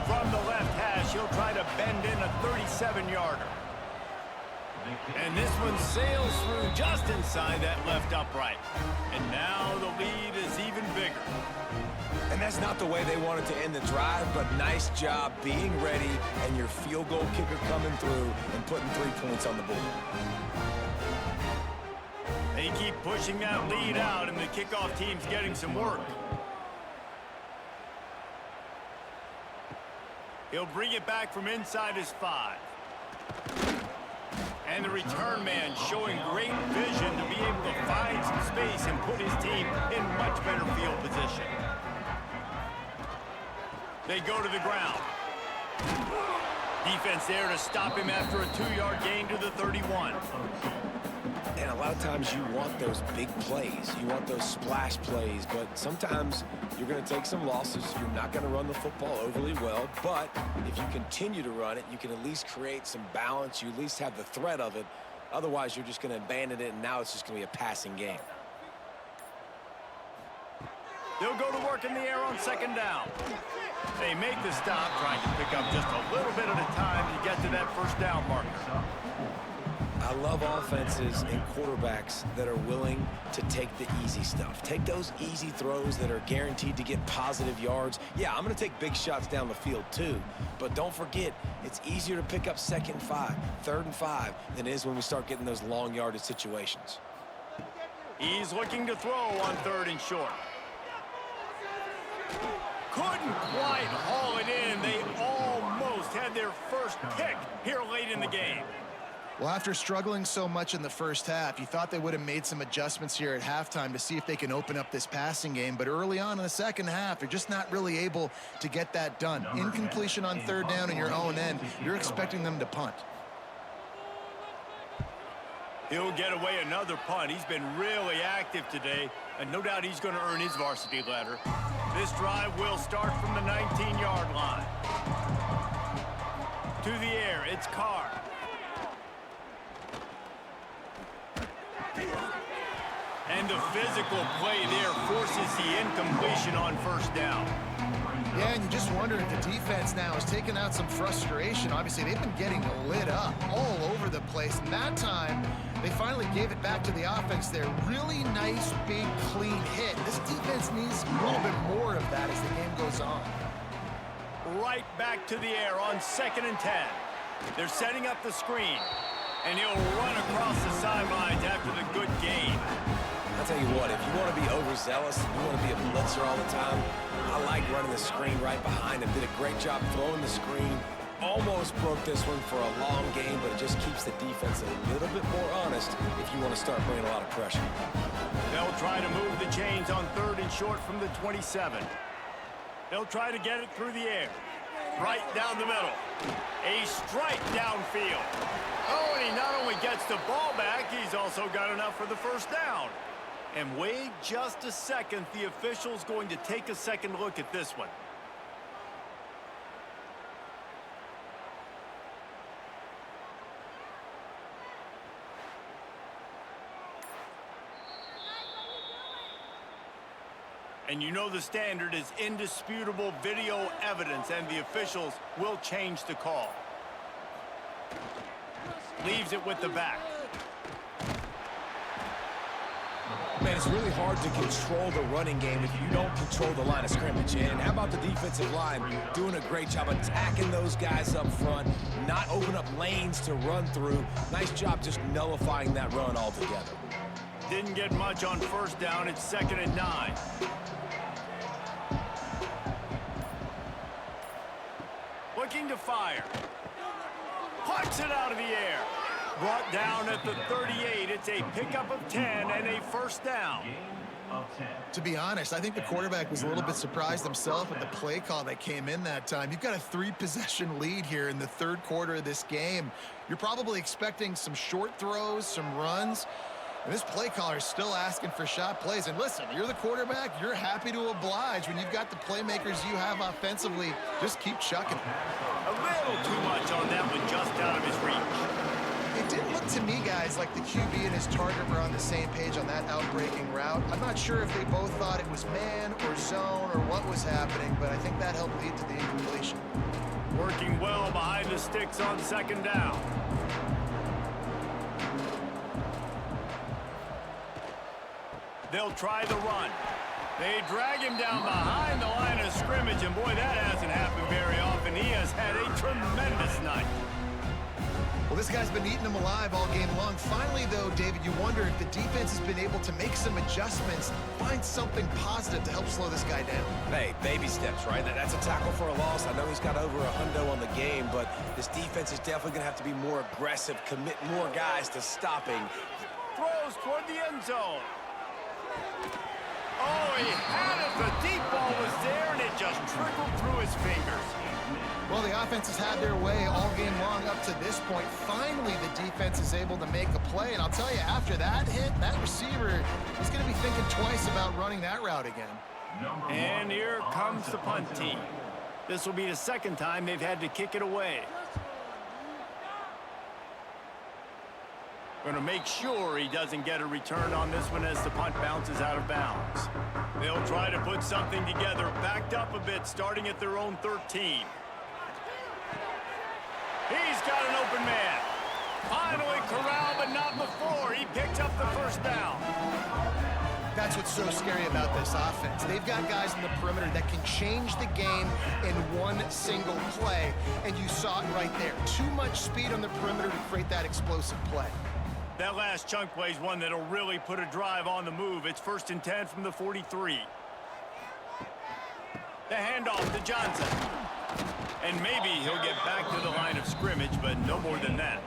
From the left hash, he'll try to bend in a 37-yarder. And this one sails through just inside that left upright. And now the lead is even bigger. And that's not the way they wanted to end the drive, but nice job being ready and your field goal kicker coming through and putting 3 points on the board. They keep pushing that lead out, and the kickoff team's getting some work. He'll bring it back from inside his 5. And the return man showing great vision to be able to find some space and put his team in much better field position. They go to the ground. Defense there to stop him after a 2-yard gain to the 31. And a lot of times you want those big plays. You want those splash plays, but sometimes you're going to take some losses. You're not going to run the football overly well, but if you continue to run it, you can at least create some balance. You at least have the threat of it. Otherwise, you're just going to abandon it, and now it's just going to be a passing game. They'll go to work in the air on second down. They make the stop, trying to pick up just a little bit at a time to get to that first down marker. I love offenses and quarterbacks that are willing to take the easy stuff. Take those easy throws that are guaranteed to get positive yards. Yeah, I'm going to take big shots down the field too, but don't forget, it's easier to pick up 2nd and 5, 3rd and 5 than it is when we start getting those long yardage situations. He's looking to throw on 3rd and short. Couldn't quite haul it in. They almost had their first pick here late in the game. Well, after struggling so much in the first half, you thought they would have made some adjustments here at halftime to see if they can open up this passing game. But early on in the second half, they're just not really able to get that done. Incompletion on 3rd down in your own end, you're expecting them to punt. He'll get away another punt. He's been really active today, and no doubt he's going to earn his varsity letter. This drive will start from the 19-yard line. To the air, it's Carr. And the physical play there forces the incompletion on 1st down. Yeah, and you just wonder if the defense now is taking out some frustration. Obviously, they've been getting lit up all over the place. And that time, they finally gave it back to the offense there. Really nice, big, clean hit. This defense needs a little bit more of that as the game goes on. Right back to the air on 2nd and 10. They're setting up the screen. And he'll run across the sidelines after the good gain. I'll tell you what, if you want to be overzealous, you want to be a blitzer all the time, I like running the screen right behind him. Did a great job throwing the screen. Almost broke this one for a long game, but it just keeps the defense a little bit more honest if you want to start bringing a lot of pressure. They'll try to move the chains on 3rd and short from the 27. They'll try to get it through the air. Right down the middle. A strike downfield. Oh, and he not only gets the ball back, he's also got enough for the first down. And wait just a second, the official's going to take a second look at this one. And you know the standard is indisputable video evidence, and the officials will change the call. Leaves it with the back. Man, it's really hard to control the running game if you don't control the line of scrimmage. And how about the defensive line doing a great job attacking those guys up front, not open up lanes to run through. Nice job just nullifying that run altogether. Didn't get much on 1st down. It's 2nd and 9. Looking to fire. Puts it out of the air. Brought down at the 38. It's a pickup of 10 and a first down. To be honest, I think the quarterback was a little bit surprised himself with the play call that came in that time. You've got a 3-possession lead here in the 3rd quarter of this game. You're probably expecting some short throws, some runs. And this play caller is still asking for shot plays. And listen, you're the quarterback. You're happy to oblige when you've got the playmakers you have offensively. Just keep chucking. A little too much on that one, just out of his reach. It didn't look to me, guys, like the QB and his target were on the same page on that outbreaking route. I'm not sure if they both thought it was man or zone or what was happening, but I think that helped lead to the incompletion. Working well behind the sticks on 2nd down. They'll try the run. They drag him down behind the line of scrimmage, and boy, that hasn't happened very often. He has had a tremendous night. Well, this guy's been eating them alive all game long. Finally, though, David, you wonder if the defense has been able to make some adjustments, find something positive to help slow this guy down. Hey, baby steps, right? That's a tackle for a loss. I know he's got over a hundo on the game, but this defense is definitely going to have to be more aggressive, commit more guys to stopping. Throws toward the end zone. Oh, he had it. The deep ball was there, and it just trickled through his fingers. Well, the offense has had their way all game long up to this point. Finally, the defense is able to make a play. And I'll tell you, after that hit, that receiver is going to be thinking twice about running that route again. And here comes the punt team. This will be the second time they've had to kick it away. Going to make sure he doesn't get a return on this one as the punt bounces out of bounds. They'll try to put something together, backed up a bit, starting at their own 13. He's got an open man. Finally corralled, but not before. He picks up the first down. That's what's so scary about this offense. They've got guys in the perimeter that can change the game in one single play, and you saw it right there. Too much speed on the perimeter to create that explosive play. That last chunk play is one that'll really put a drive on the move. It's 1st and 10 from the 43. The handoff to Johnson. And maybe he'll get back to the line of scrimmage, but no more than that.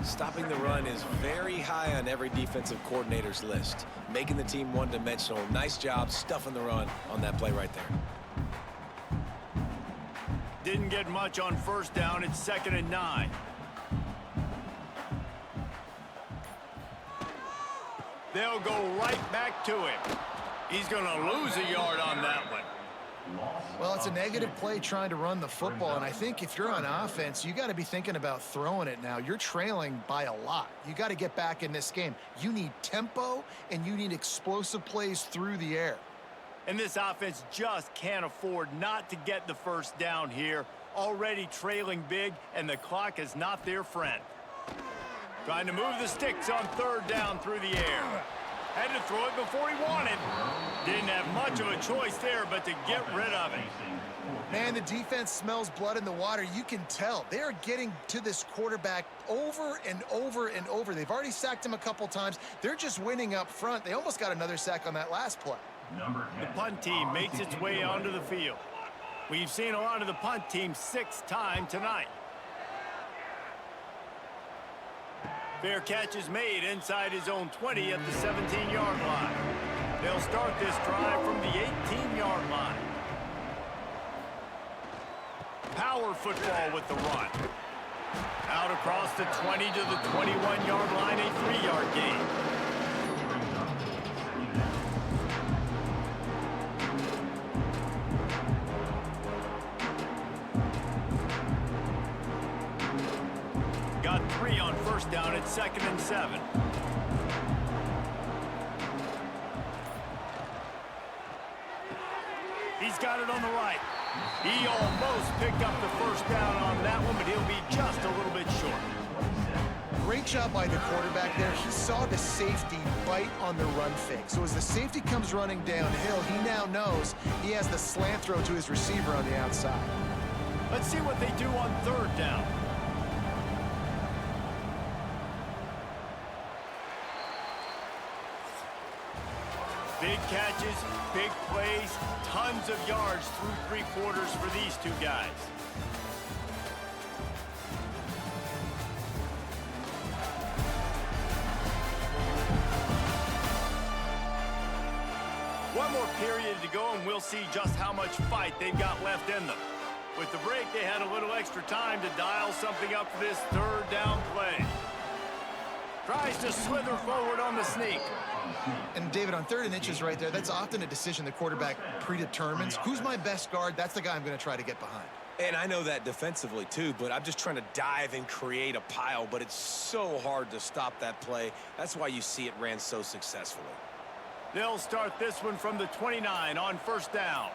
Stopping the run is very high on every defensive coordinator's list. Making the team one-dimensional. Nice job stuffing the run on that play right there. Didn't get much on 1st down. It's 2nd and 9. They'll go right back to him. He's going to lose a yard on that one. Well, it's a negative play trying to run the football, and I think if you're on offense, you got to be thinking about throwing it now. You're trailing by a lot. You got to get back in this game. You need tempo, and you need explosive plays through the air. And this offense just can't afford not to get the first down here. Already trailing big, and the clock is not their friend. Trying to move the sticks on 3rd down through the air. Had to throw it before he wanted. Didn't have much of a choice there, but to get rid of it. Man, the defense smells blood in the water. You can tell. They're getting to this quarterback over and over and over. They've already sacked him a couple times. They're just winning up front. They almost got another sack on that last play. The punt team makes its way onto the field. We've seen a lot of the punt team 6th time tonight. Fair catch is made inside his own 20 at the 17-yard line. They'll start this drive from the 18-yard line. Power football with the run. Out across the 20 to the 21-yard line, a 3-yard gain. Got 3 on 1st down at 2nd and 7. He's got it on the right. He almost picked up the first down on that one, but he'll be just a little bit short. Great job by the quarterback there. He saw the safety bite on the run fake. So as the safety comes running downhill, he now knows he has the slant throw to his receiver on the outside. Let's see what they do on 3rd down. Big catches, big plays, tons of yards through 3 quarters for these two guys. One more period to go, and we'll see just how much fight they've got left in them. With the break, they had a little extra time to dial something up for this 3rd down play. Tries to slither forward on the sneak. And David, on 3rd and inches right there, that's often a decision the quarterback predetermines. Who's my best guard? That's the guy I'm going to try to get behind. And I know that defensively too, but I'm just trying to dive and create a pile, but it's so hard to stop that play. That's why you see it ran so successfully. They'll start this one from the 29 on 1st down.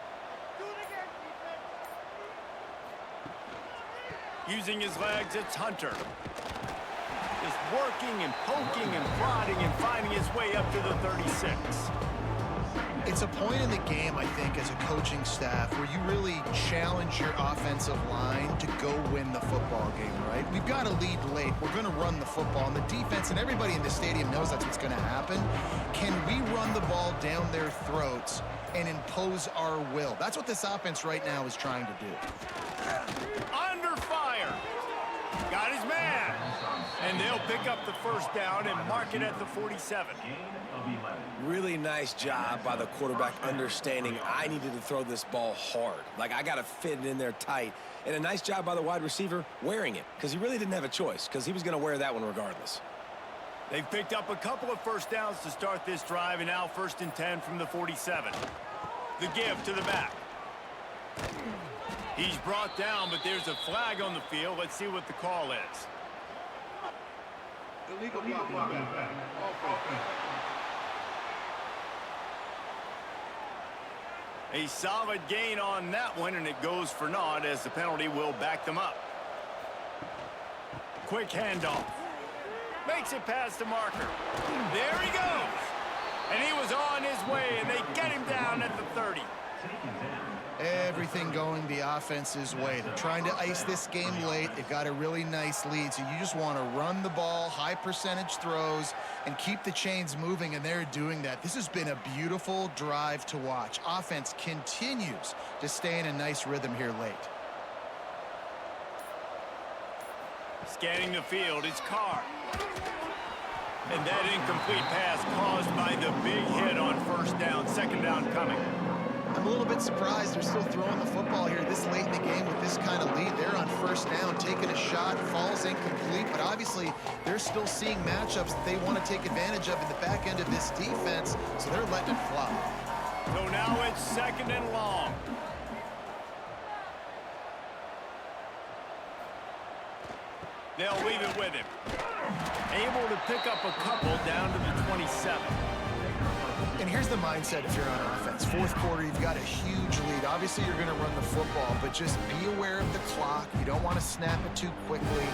Using his legs, it's Hunter. Just working and poking and prodding and finding his way up to the 36. It's a point in the game, I think, as a coaching staff where you really challenge your offensive line to go win the football game, right? We've got to lead late. We're going to run the football. And the defense and everybody in the stadium knows that's what's going to happen. Can we run the ball down their throats and impose our will? That's what this offense right now is trying to do. Under fire. Got his man. And they'll pick up the first down and mark it at the 47. Really nice job by the quarterback understanding I needed to throw this ball hard. Like, I got to fit it in there tight. And a nice job by the wide receiver wearing it, because he really didn't have a choice, because he was going to wear that one regardless. They've picked up a couple of first downs to start this drive, and now 1st and 10 from the 47. The give to the back. He's brought down, but there's a flag on the field. Let's see what the call is. Illegal blocking back. Offense. A solid gain on that one, and it goes for naught as the penalty will back them up. Quick handoff. Makes it past the marker. There he goes. And he was on his way, and they get him down at the 30. Everything going the offense's way. They're trying to ice this game late. They've got a really nice lead, so you just want to run the ball, high percentage throws, and keep the chains moving, and they're doing that. This has been a beautiful drive to watch. Offense continues to stay in a nice rhythm here late. Scanning the field, it's Carr. And that incomplete pass caused by the big hit on 1st down, 2nd down coming. I'm a little bit surprised they're still throwing the football here this late in the game with this kind of lead. They're on 1st down, taking a shot, falls incomplete, but obviously they're still seeing matchups that they want to take advantage of in the back end of this defense, so they're letting it fly. So now it's 2nd and long. They'll leave it with him. Able to pick up a couple down to the 27. And here's the mindset if you're on offense. 4th quarter, you've got a huge lead. Obviously, you're going to run the football, but just be aware of the clock. You don't want to snap it too quickly.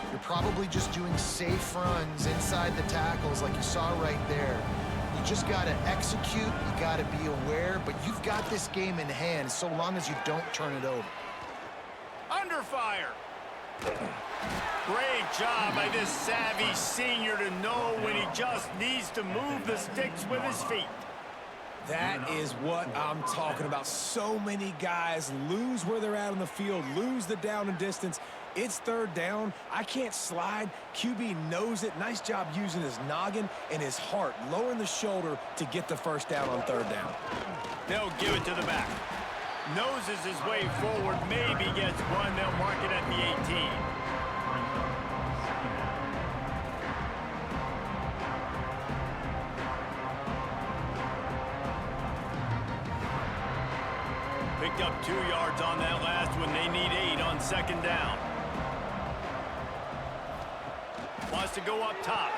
You're probably just doing safe runs inside the tackles like you saw right there. You just got to execute. You got to be aware, but you've got this game in hand so long as you don't turn it over. Under fire. Great job by this savvy senior to know when he just needs to move the sticks with his feet. That is what I'm talking about. So many guys lose where they're at on the field, lose the down and distance. It's 3rd down. I can't slide. QB knows it. Nice job using his noggin and his heart, lowering the shoulder to get the 1st down on 3rd down. They'll give it to the back. Noses his way forward, maybe gets one. They'll mark it at the 18. Picked up 2 yards on that last one. They need 8 on 2nd down. Wants to go up top.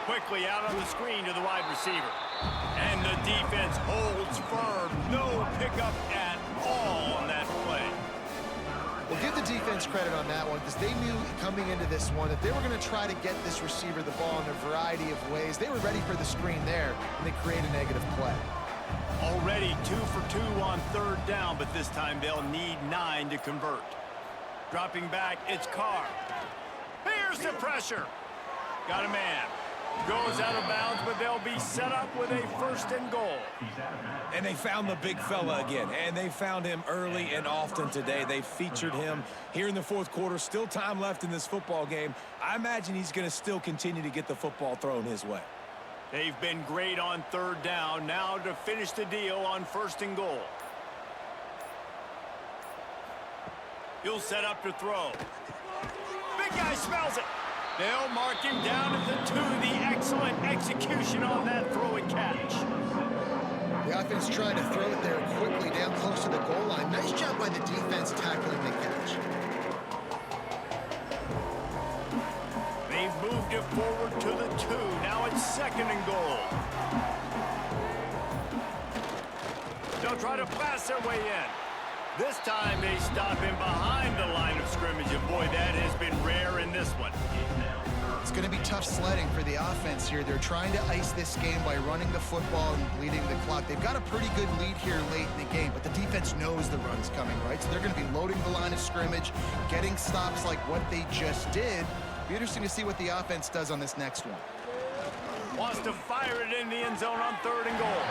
Quickly out on the screen to the wide receiver. And the defense holds firm. No pickup at all on that play. Well, give the defense credit on that one because they knew coming into this one that they were going to try to get this receiver the ball in a variety of ways. They were ready for the screen there, and they create a negative play. Already 2 for 2 on 3rd down, but this time they'll need 9 to convert. Dropping back, it's Carr. Here's the pressure. Got a man. Goes out of bounds, but they'll be set up with a 1st and goal. And they found the big fella again, and they found him early and often today. They featured him here in the 4th quarter. Still time left in this football game. I imagine he's going to still continue to get the football thrown his way. They've been great on 3rd down. Now to finish the deal on 1st and goal. He'll set up to throw. Big guy smells it. They'll mark him down at the 2. The excellent execution on that throw and catch. The offense trying to throw it there quickly down close to the goal line. Nice job by the defense tackling the catch. They've moved it forward to the 2. Now it's 2nd and goal. They'll try to blast their way in. This time they stop him behind the line of scrimmage, and boy, that has been rare in this one. It's going to be tough sledding for the offense here. They're trying to ice this game by running the football and bleeding the clock. They've got a pretty good lead here late in the game, but the defense knows the run's coming, right? So they're going to be loading the line of scrimmage, getting stops like what they just did. Be interesting to see what the offense does on this next one. Wants to fire it in the end zone on 3rd and goal.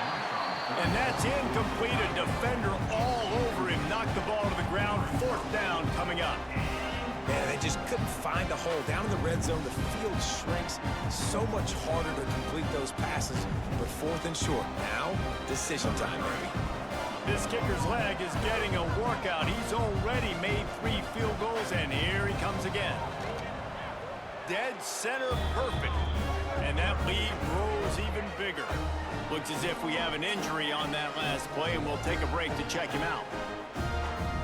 And that's incomplete. A defender all over him. Knocked the ball to the ground. 4th down coming up. Yeah, they just couldn't find a hole. Down in the red zone, the field shrinks. So much harder to complete those passes, but 4th and short. Now, decision time, baby. This kicker's leg is getting a workout. He's already made 3 field goals, and here he comes again. Dead center perfect. And that lead grows even bigger. Looks as if we have an injury on that last play, and we'll take a break to check him out.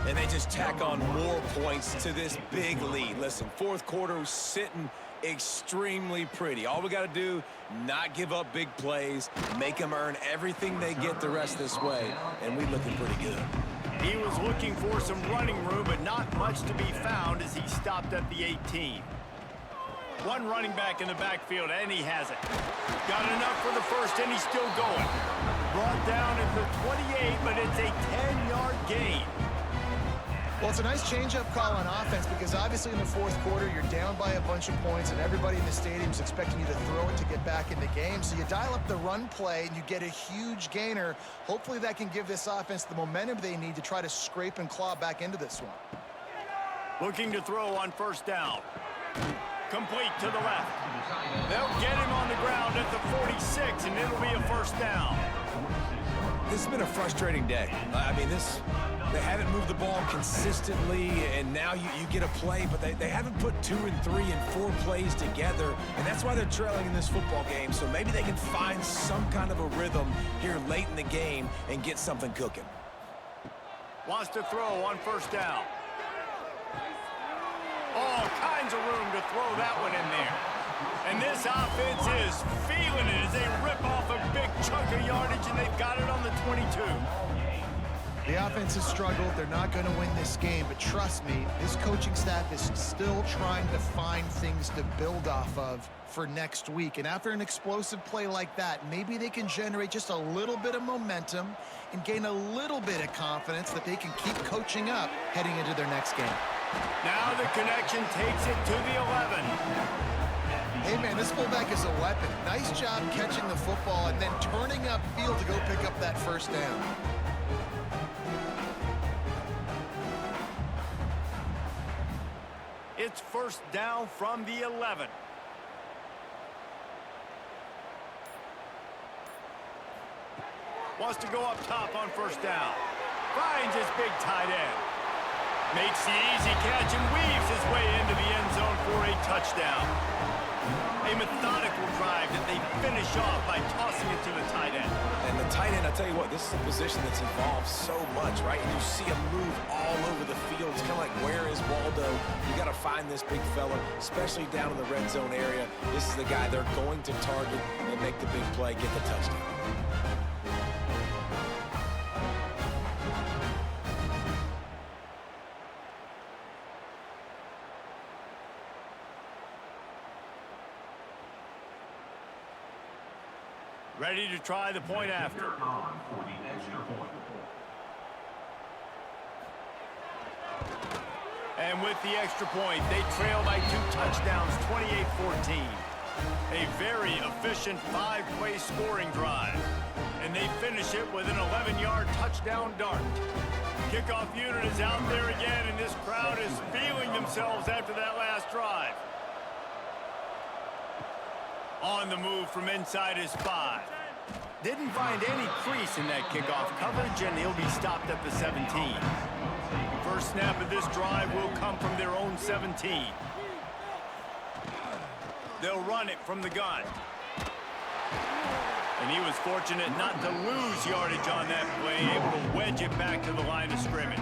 And they just tack on more points to this big lead. Listen, 4th quarter sitting extremely pretty. All we got to do, not give up big plays, make them earn everything they get the rest this way, and we're looking pretty good. He was looking for some running room, but not much to be found as he stopped at the 18. One running back in the backfield, and he has it. Got enough for the first, and he's still going. Brought down at the 28, but it's a 10-yard gain. Well, it's a nice change-up call on offense because obviously in the 4th quarter, you're down by a bunch of points, and everybody in the stadium is expecting you to throw it to get back in the game. So you dial up the run play, and you get a huge gainer. Hopefully that can give this offense the momentum they need to try to scrape and claw back into this one. Looking to throw on 1st down. Complete to the left. They'll get him on the ground at the 46, and it'll be a 1st down. This has been a frustrating day. I mean, they haven't moved the ball consistently, and now you get a play, but they haven't put 2 and 3 and 4 plays together, and that's why they're trailing in this football game. So maybe they can find some kind of a rhythm here late in the game and get something cooking. Wants to throw on 1st down. All kinds of room to throw that one in there. And this offense is feeling it as they rip off a big chunk of yardage, and they've got it on the 22. The offense has struggled. They're not going to win this game, but trust me, this coaching staff is still trying to find things to build off of for next week. And after an explosive play like that, maybe they can generate just a little bit of momentum and gain a little bit of confidence that they can keep coaching up heading into their next game. Now the connection takes it to the 11. Hey, man, this fullback is a weapon. Nice job catching the football and then turning upfield to go pick up that 1st down. It's 1st down from the 11. Wants to go up top on 1st down. Finds his big tight end. Makes the easy catch and weaves his way into the end zone for a touchdown. A methodical drive that they finish off by tossing it to the tight end. And the tight end, I tell you what, this is a position that's evolved so much, right? And you see him move all over the field. It's kind of like, where is Waldo? You got to find this big fella, especially down in the red zone area. This is the guy they're going to target and make the big play, get the touchdown. Ready to try the point after. And with the extra point, they trail by 2 touchdowns, 28-14. A very efficient 5-play scoring drive. And they finish it with an 11-yard touchdown dart. Kickoff unit is out there again, and this crowd is feeling themselves after that last drive. On the move from inside his 5. Didn't find any crease in that kickoff coverage, and he'll be stopped at the 17. First snap of this drive will come from their own 17. They'll run it from the gun. And he was fortunate not to lose yardage on that play, able to wedge it back to the line of scrimmage.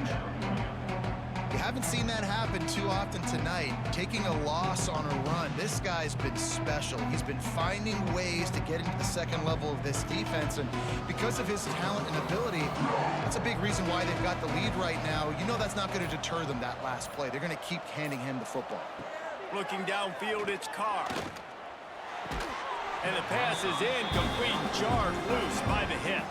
You haven't seen that happen too often tonight, taking a loss on a run. This guy's been special. He's been finding ways to get into the second level of this defense, and because of his talent and ability, that's a big reason why they've got the lead right now. You know that's not going to deter them, that last play. They're going to keep handing him the football. Looking downfield, it's Carr. And the pass is incomplete, jarred loose by the hip.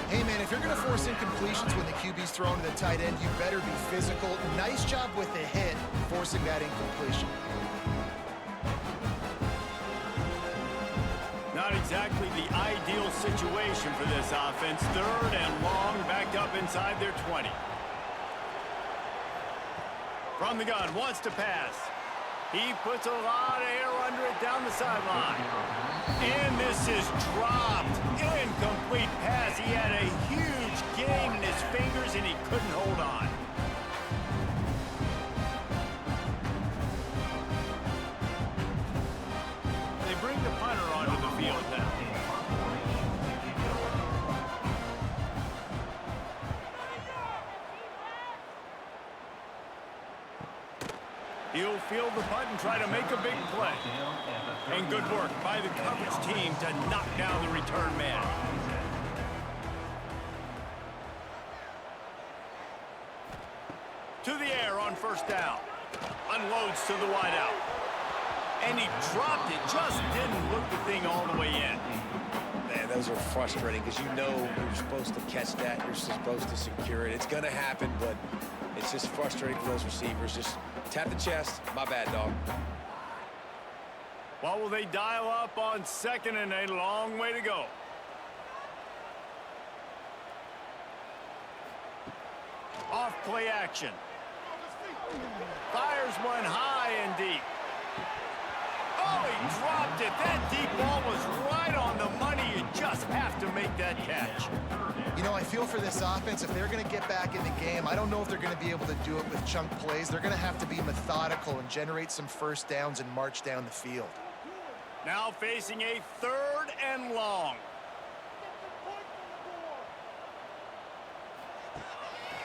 Hey, man, if you're going to force incompletions when the QB's thrown to the tight end, you better be physical. Nice job with the hit, forcing that incompletion. Not exactly the ideal situation for this offense. 3rd and long, backed up inside their 20. From the gun, wants to pass. He puts a lot of air under it down the sideline. And this is dropped. Incomplete pass. He had a huge gain in his fingers, and he couldn't hold on. They bring the punter onto the field now. He'll field the punt and try to make a big play. And good work by the coverage team to knock down the return man. To the air on first down. Unloads to the wideout. And he dropped it. Just didn't look the thing all the way in. Man, those are frustrating because you know you're supposed to catch that. You're supposed to secure it. It's going to happen, but it's just frustrating for those receivers. Just tap the chest. My bad, dog. What will they dial up on second and a long way to go? Off play action. Fires one high and deep. Oh, he dropped it. That deep ball was right on the money. You just have to make that catch. You know, I feel for this offense, if they're going to get back in the game, I don't know if they're going to be able to do it with chunk plays. They're going to have to be methodical and generate some first downs and march down the field. Now facing a third and long.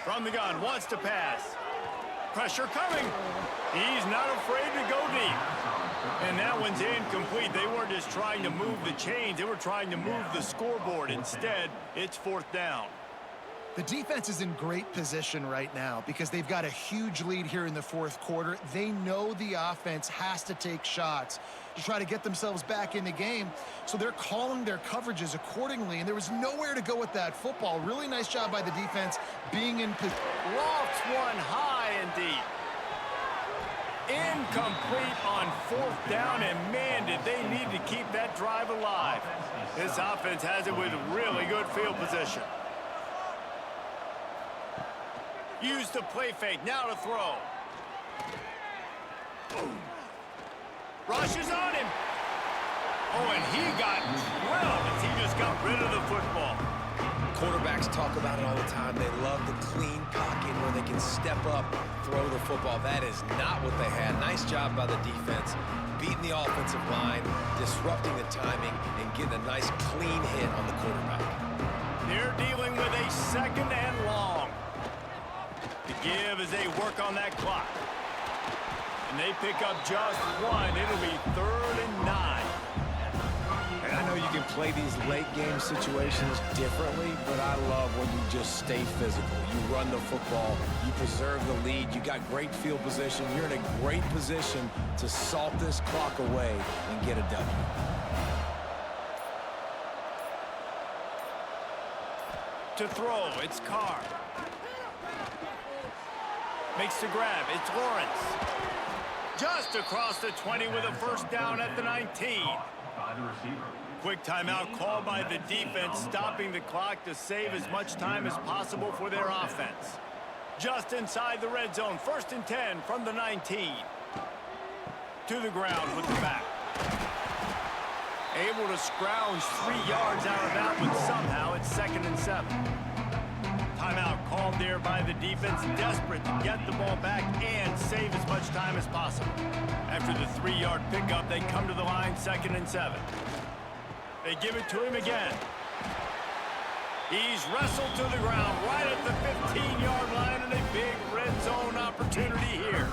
From the gun, wants to pass. Pressure coming. He's not afraid to go deep. And that one's incomplete. They weren't just trying to move the chains. They were trying to move the scoreboard. Instead, it's fourth down. The defense is in great position right now because they've got a huge lead here in the fourth quarter. They know the offense has to take shots to try to get themselves back in the game. So they're calling their coverages accordingly, and there was nowhere to go with that football. Really nice job by the defense being in position. Lofts one high and deep. Incomplete on fourth down, and man, did they need to keep that drive alive. This offense has it with really good field position. Use the play fake, now to throw. Rushes on him. Oh, and he got drilled as he just got rid of the football. Quarterbacks talk about it all the time. They love the clean pocket where they can step up, throw the football. That is not what they had. Nice job by the defense, beating the offensive line, disrupting the timing, and getting a nice clean hit on the quarterback. They're dealing with a second and long. To give as they work on that clock. And they pick up just one. It'll be 3rd and 9. And I know you can play these late game situations differently, but I love when you just stay physical. You run the football, you preserve the lead, you got great field position, you're in a great position to salt this clock away and get a W. To throw, it's Carr. Makes the grab, it's Lawrence. Just across the 20 with a first down at the 19. Quick timeout called by the defense, stopping the clock to save as much time as possible for their offense. Just inside the red zone, 1st and 10 from the 19. To the ground with the back. Able to scrounge 3 yards out of that one somehow. It's 2nd and 7. Timeout called there by the defense, desperate to get the ball back and save as much time as possible. After the 3-yard pickup, they come to the line, 2nd and 7. They give it to him again. He's wrestled to the ground right at the 15-yard line, and a big red zone opportunity here.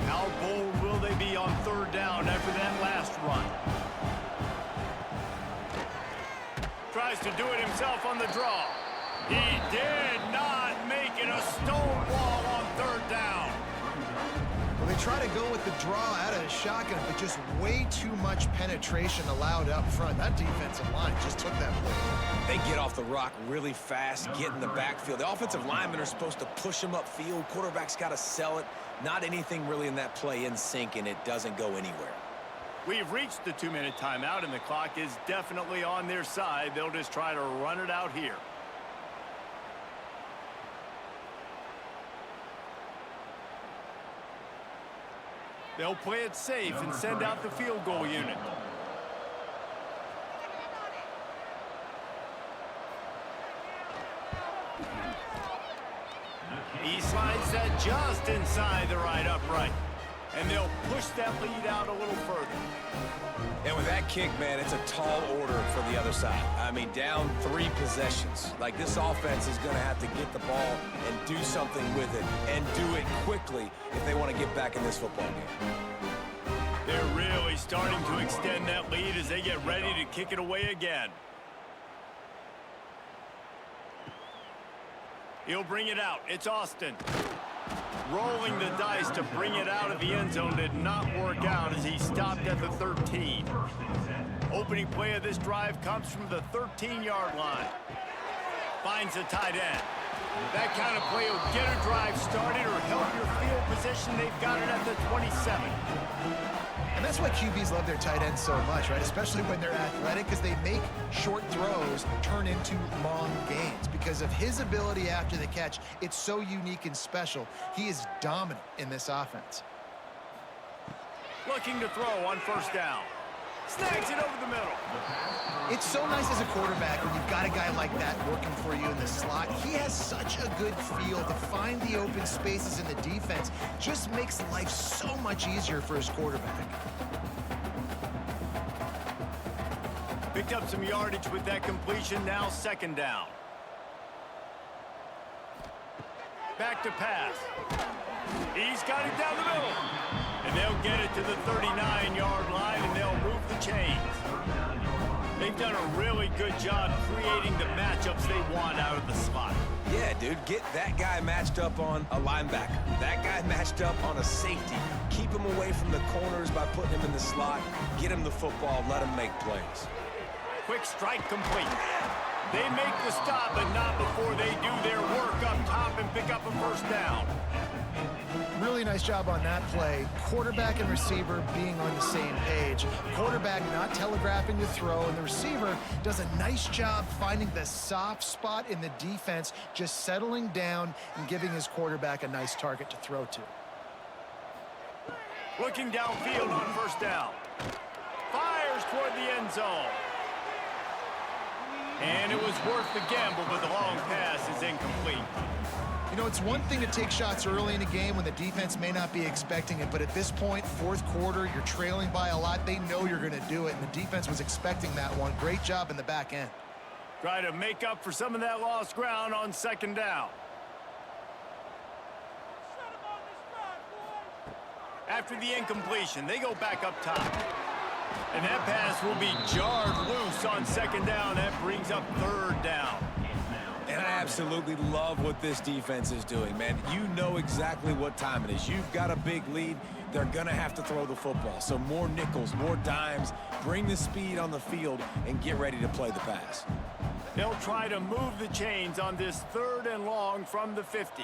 How bold will they be on 3rd down after that last run? Tries to do it himself on the draw. He did not make it a stone wall on 3rd down. Well, they try to go with the draw out of the shotgun, but just way too much penetration allowed up front. That defensive line just took that play. They get off the rock really fast, get in the backfield. The offensive linemen are supposed to push them upfield. Quarterback's got to sell it. Not anything really in that play in sync, and it doesn't go anywhere. We've reached the 2-minute timeout, and the clock is definitely on their side. They'll just try to run it out here. They'll play it safe and send out the field goal unit. He slides that just inside the right upright. And they'll push that lead out a little further. And with that kick, man, it's a tall order for the other side. I mean, down 3 possessions. Like, this offense is going to have to get the ball and do something with it, and do it quickly if they want to get back in this football game. They're really starting to extend that lead as they get ready to kick it away again. He'll bring it out. It's Austin. Rolling the dice to bring it out of the end zone did not work out as he stopped at the 13. Opening play of this drive comes from the 13-yard line. Finds the tight end. That kind of play will get a drive started or help your field position. They've got it at the 27. And that's why QBs love their tight ends so much, right? Especially when they're athletic, because they make short throws turn into long gains. Because of his ability after the catch, it's so unique and special. He is dominant in this offense. Looking to throw on first down. Snags it over the middle. It's so nice as a quarterback when you've got a guy like that working for you in the slot. He has such a good feel to find the open spaces in the defense. Just makes life so much easier for his quarterback. Picked up some yardage with that completion. Now second down. Back to pass. He's got it down the middle. And they'll get it to the 39-yard line, and they'll move the chains. They've done a really good job creating the matchups they want out of the slot. Yeah, dude, get that guy matched up on a linebacker. That guy matched up on a safety. Keep him away from the corners by putting him in the slot. Get him the football. Let him make plays. Quick strike complete. They make the stop, but not before they do their work up top and pick up a first down. Really nice job on that play. Quarterback and receiver being on the same page. Quarterback not telegraphing the throw, and the receiver does a nice job finding the soft spot in the defense, just settling down and giving his quarterback a nice target to throw to. Looking downfield on first down. Fires toward the end zone. And it was worth the gamble, but the long pass is incomplete. You know, it's one thing to take shots early in a game when the defense may not be expecting it, but at this point, fourth quarter, you're trailing by a lot. They know you're going to do it, and the defense was expecting that one. Great job in the back end. Try to make up for some of that lost ground on second down. After the incompletion, they go back up top. And that pass will be jarred loose on second down. That brings up third down. And I absolutely love what this defense is doing, man. You know exactly what time it is. You've got a big lead. They're going to have to throw the football. So more nickels, more dimes, bring the speed on the field, and get ready to play the pass. They'll try to move the chains on this third and long from the 50.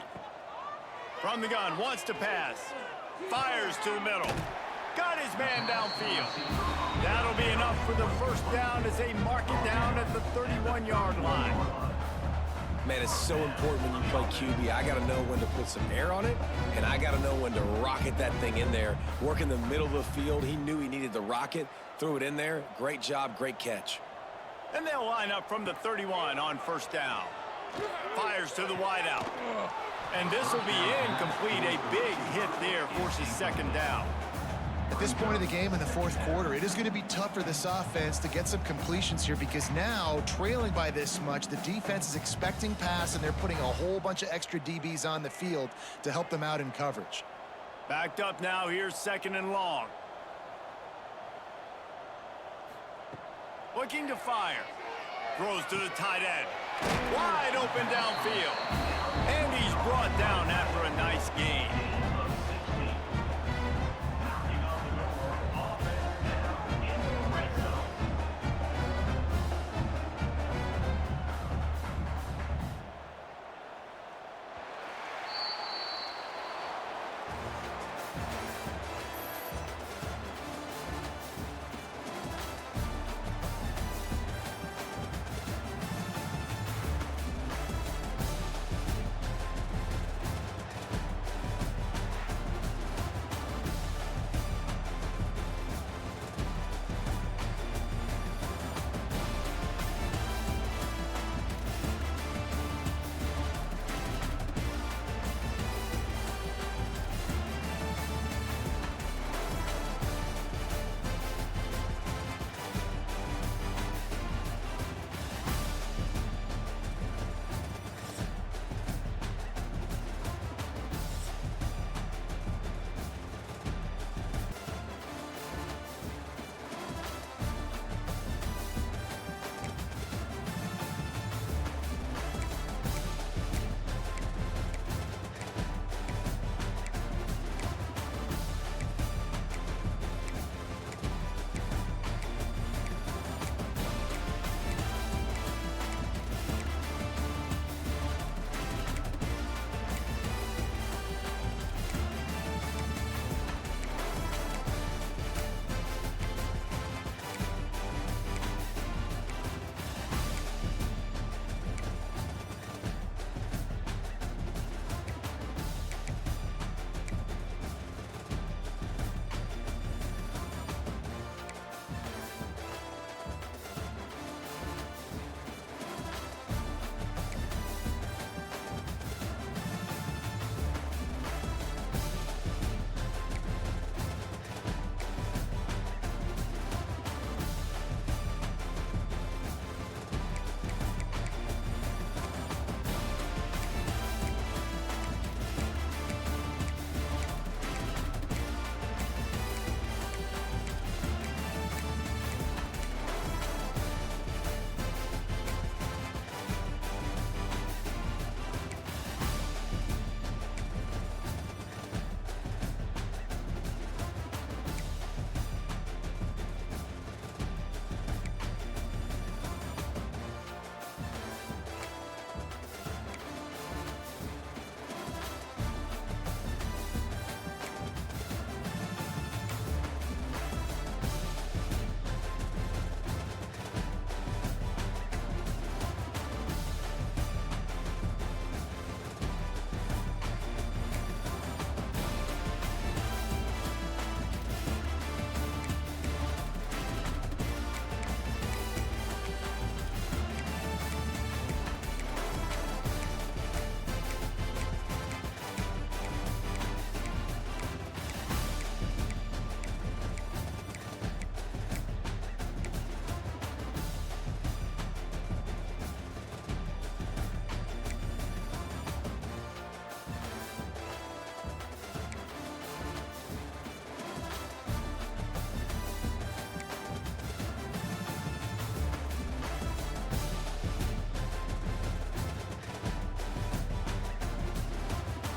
From the gun, wants to pass. Fires to the middle. Got his man downfield. That'll be enough for the first down as they mark it down at the 31-yard line. Man, it's so important when you play QB. I got to know when to put some air on it, and I got to know when to rocket that thing in there. Work in the middle of the field. He knew he needed the rocket. Threw it in there. Great job, great catch. And they'll line up from the 31 on first down. Fires to the wideout. And this will be incomplete. A big hit there forces second down. At this point of the game in the fourth quarter, it is going to be tough for this offense to get some completions here because now, trailing by this much, the defense is expecting pass, and they're putting a whole bunch of extra DBs on the field to help them out in coverage. Backed up now, here's second and long. Looking to fire. Throws to the tight end. Wide open downfield. And he's brought down after a nice gain.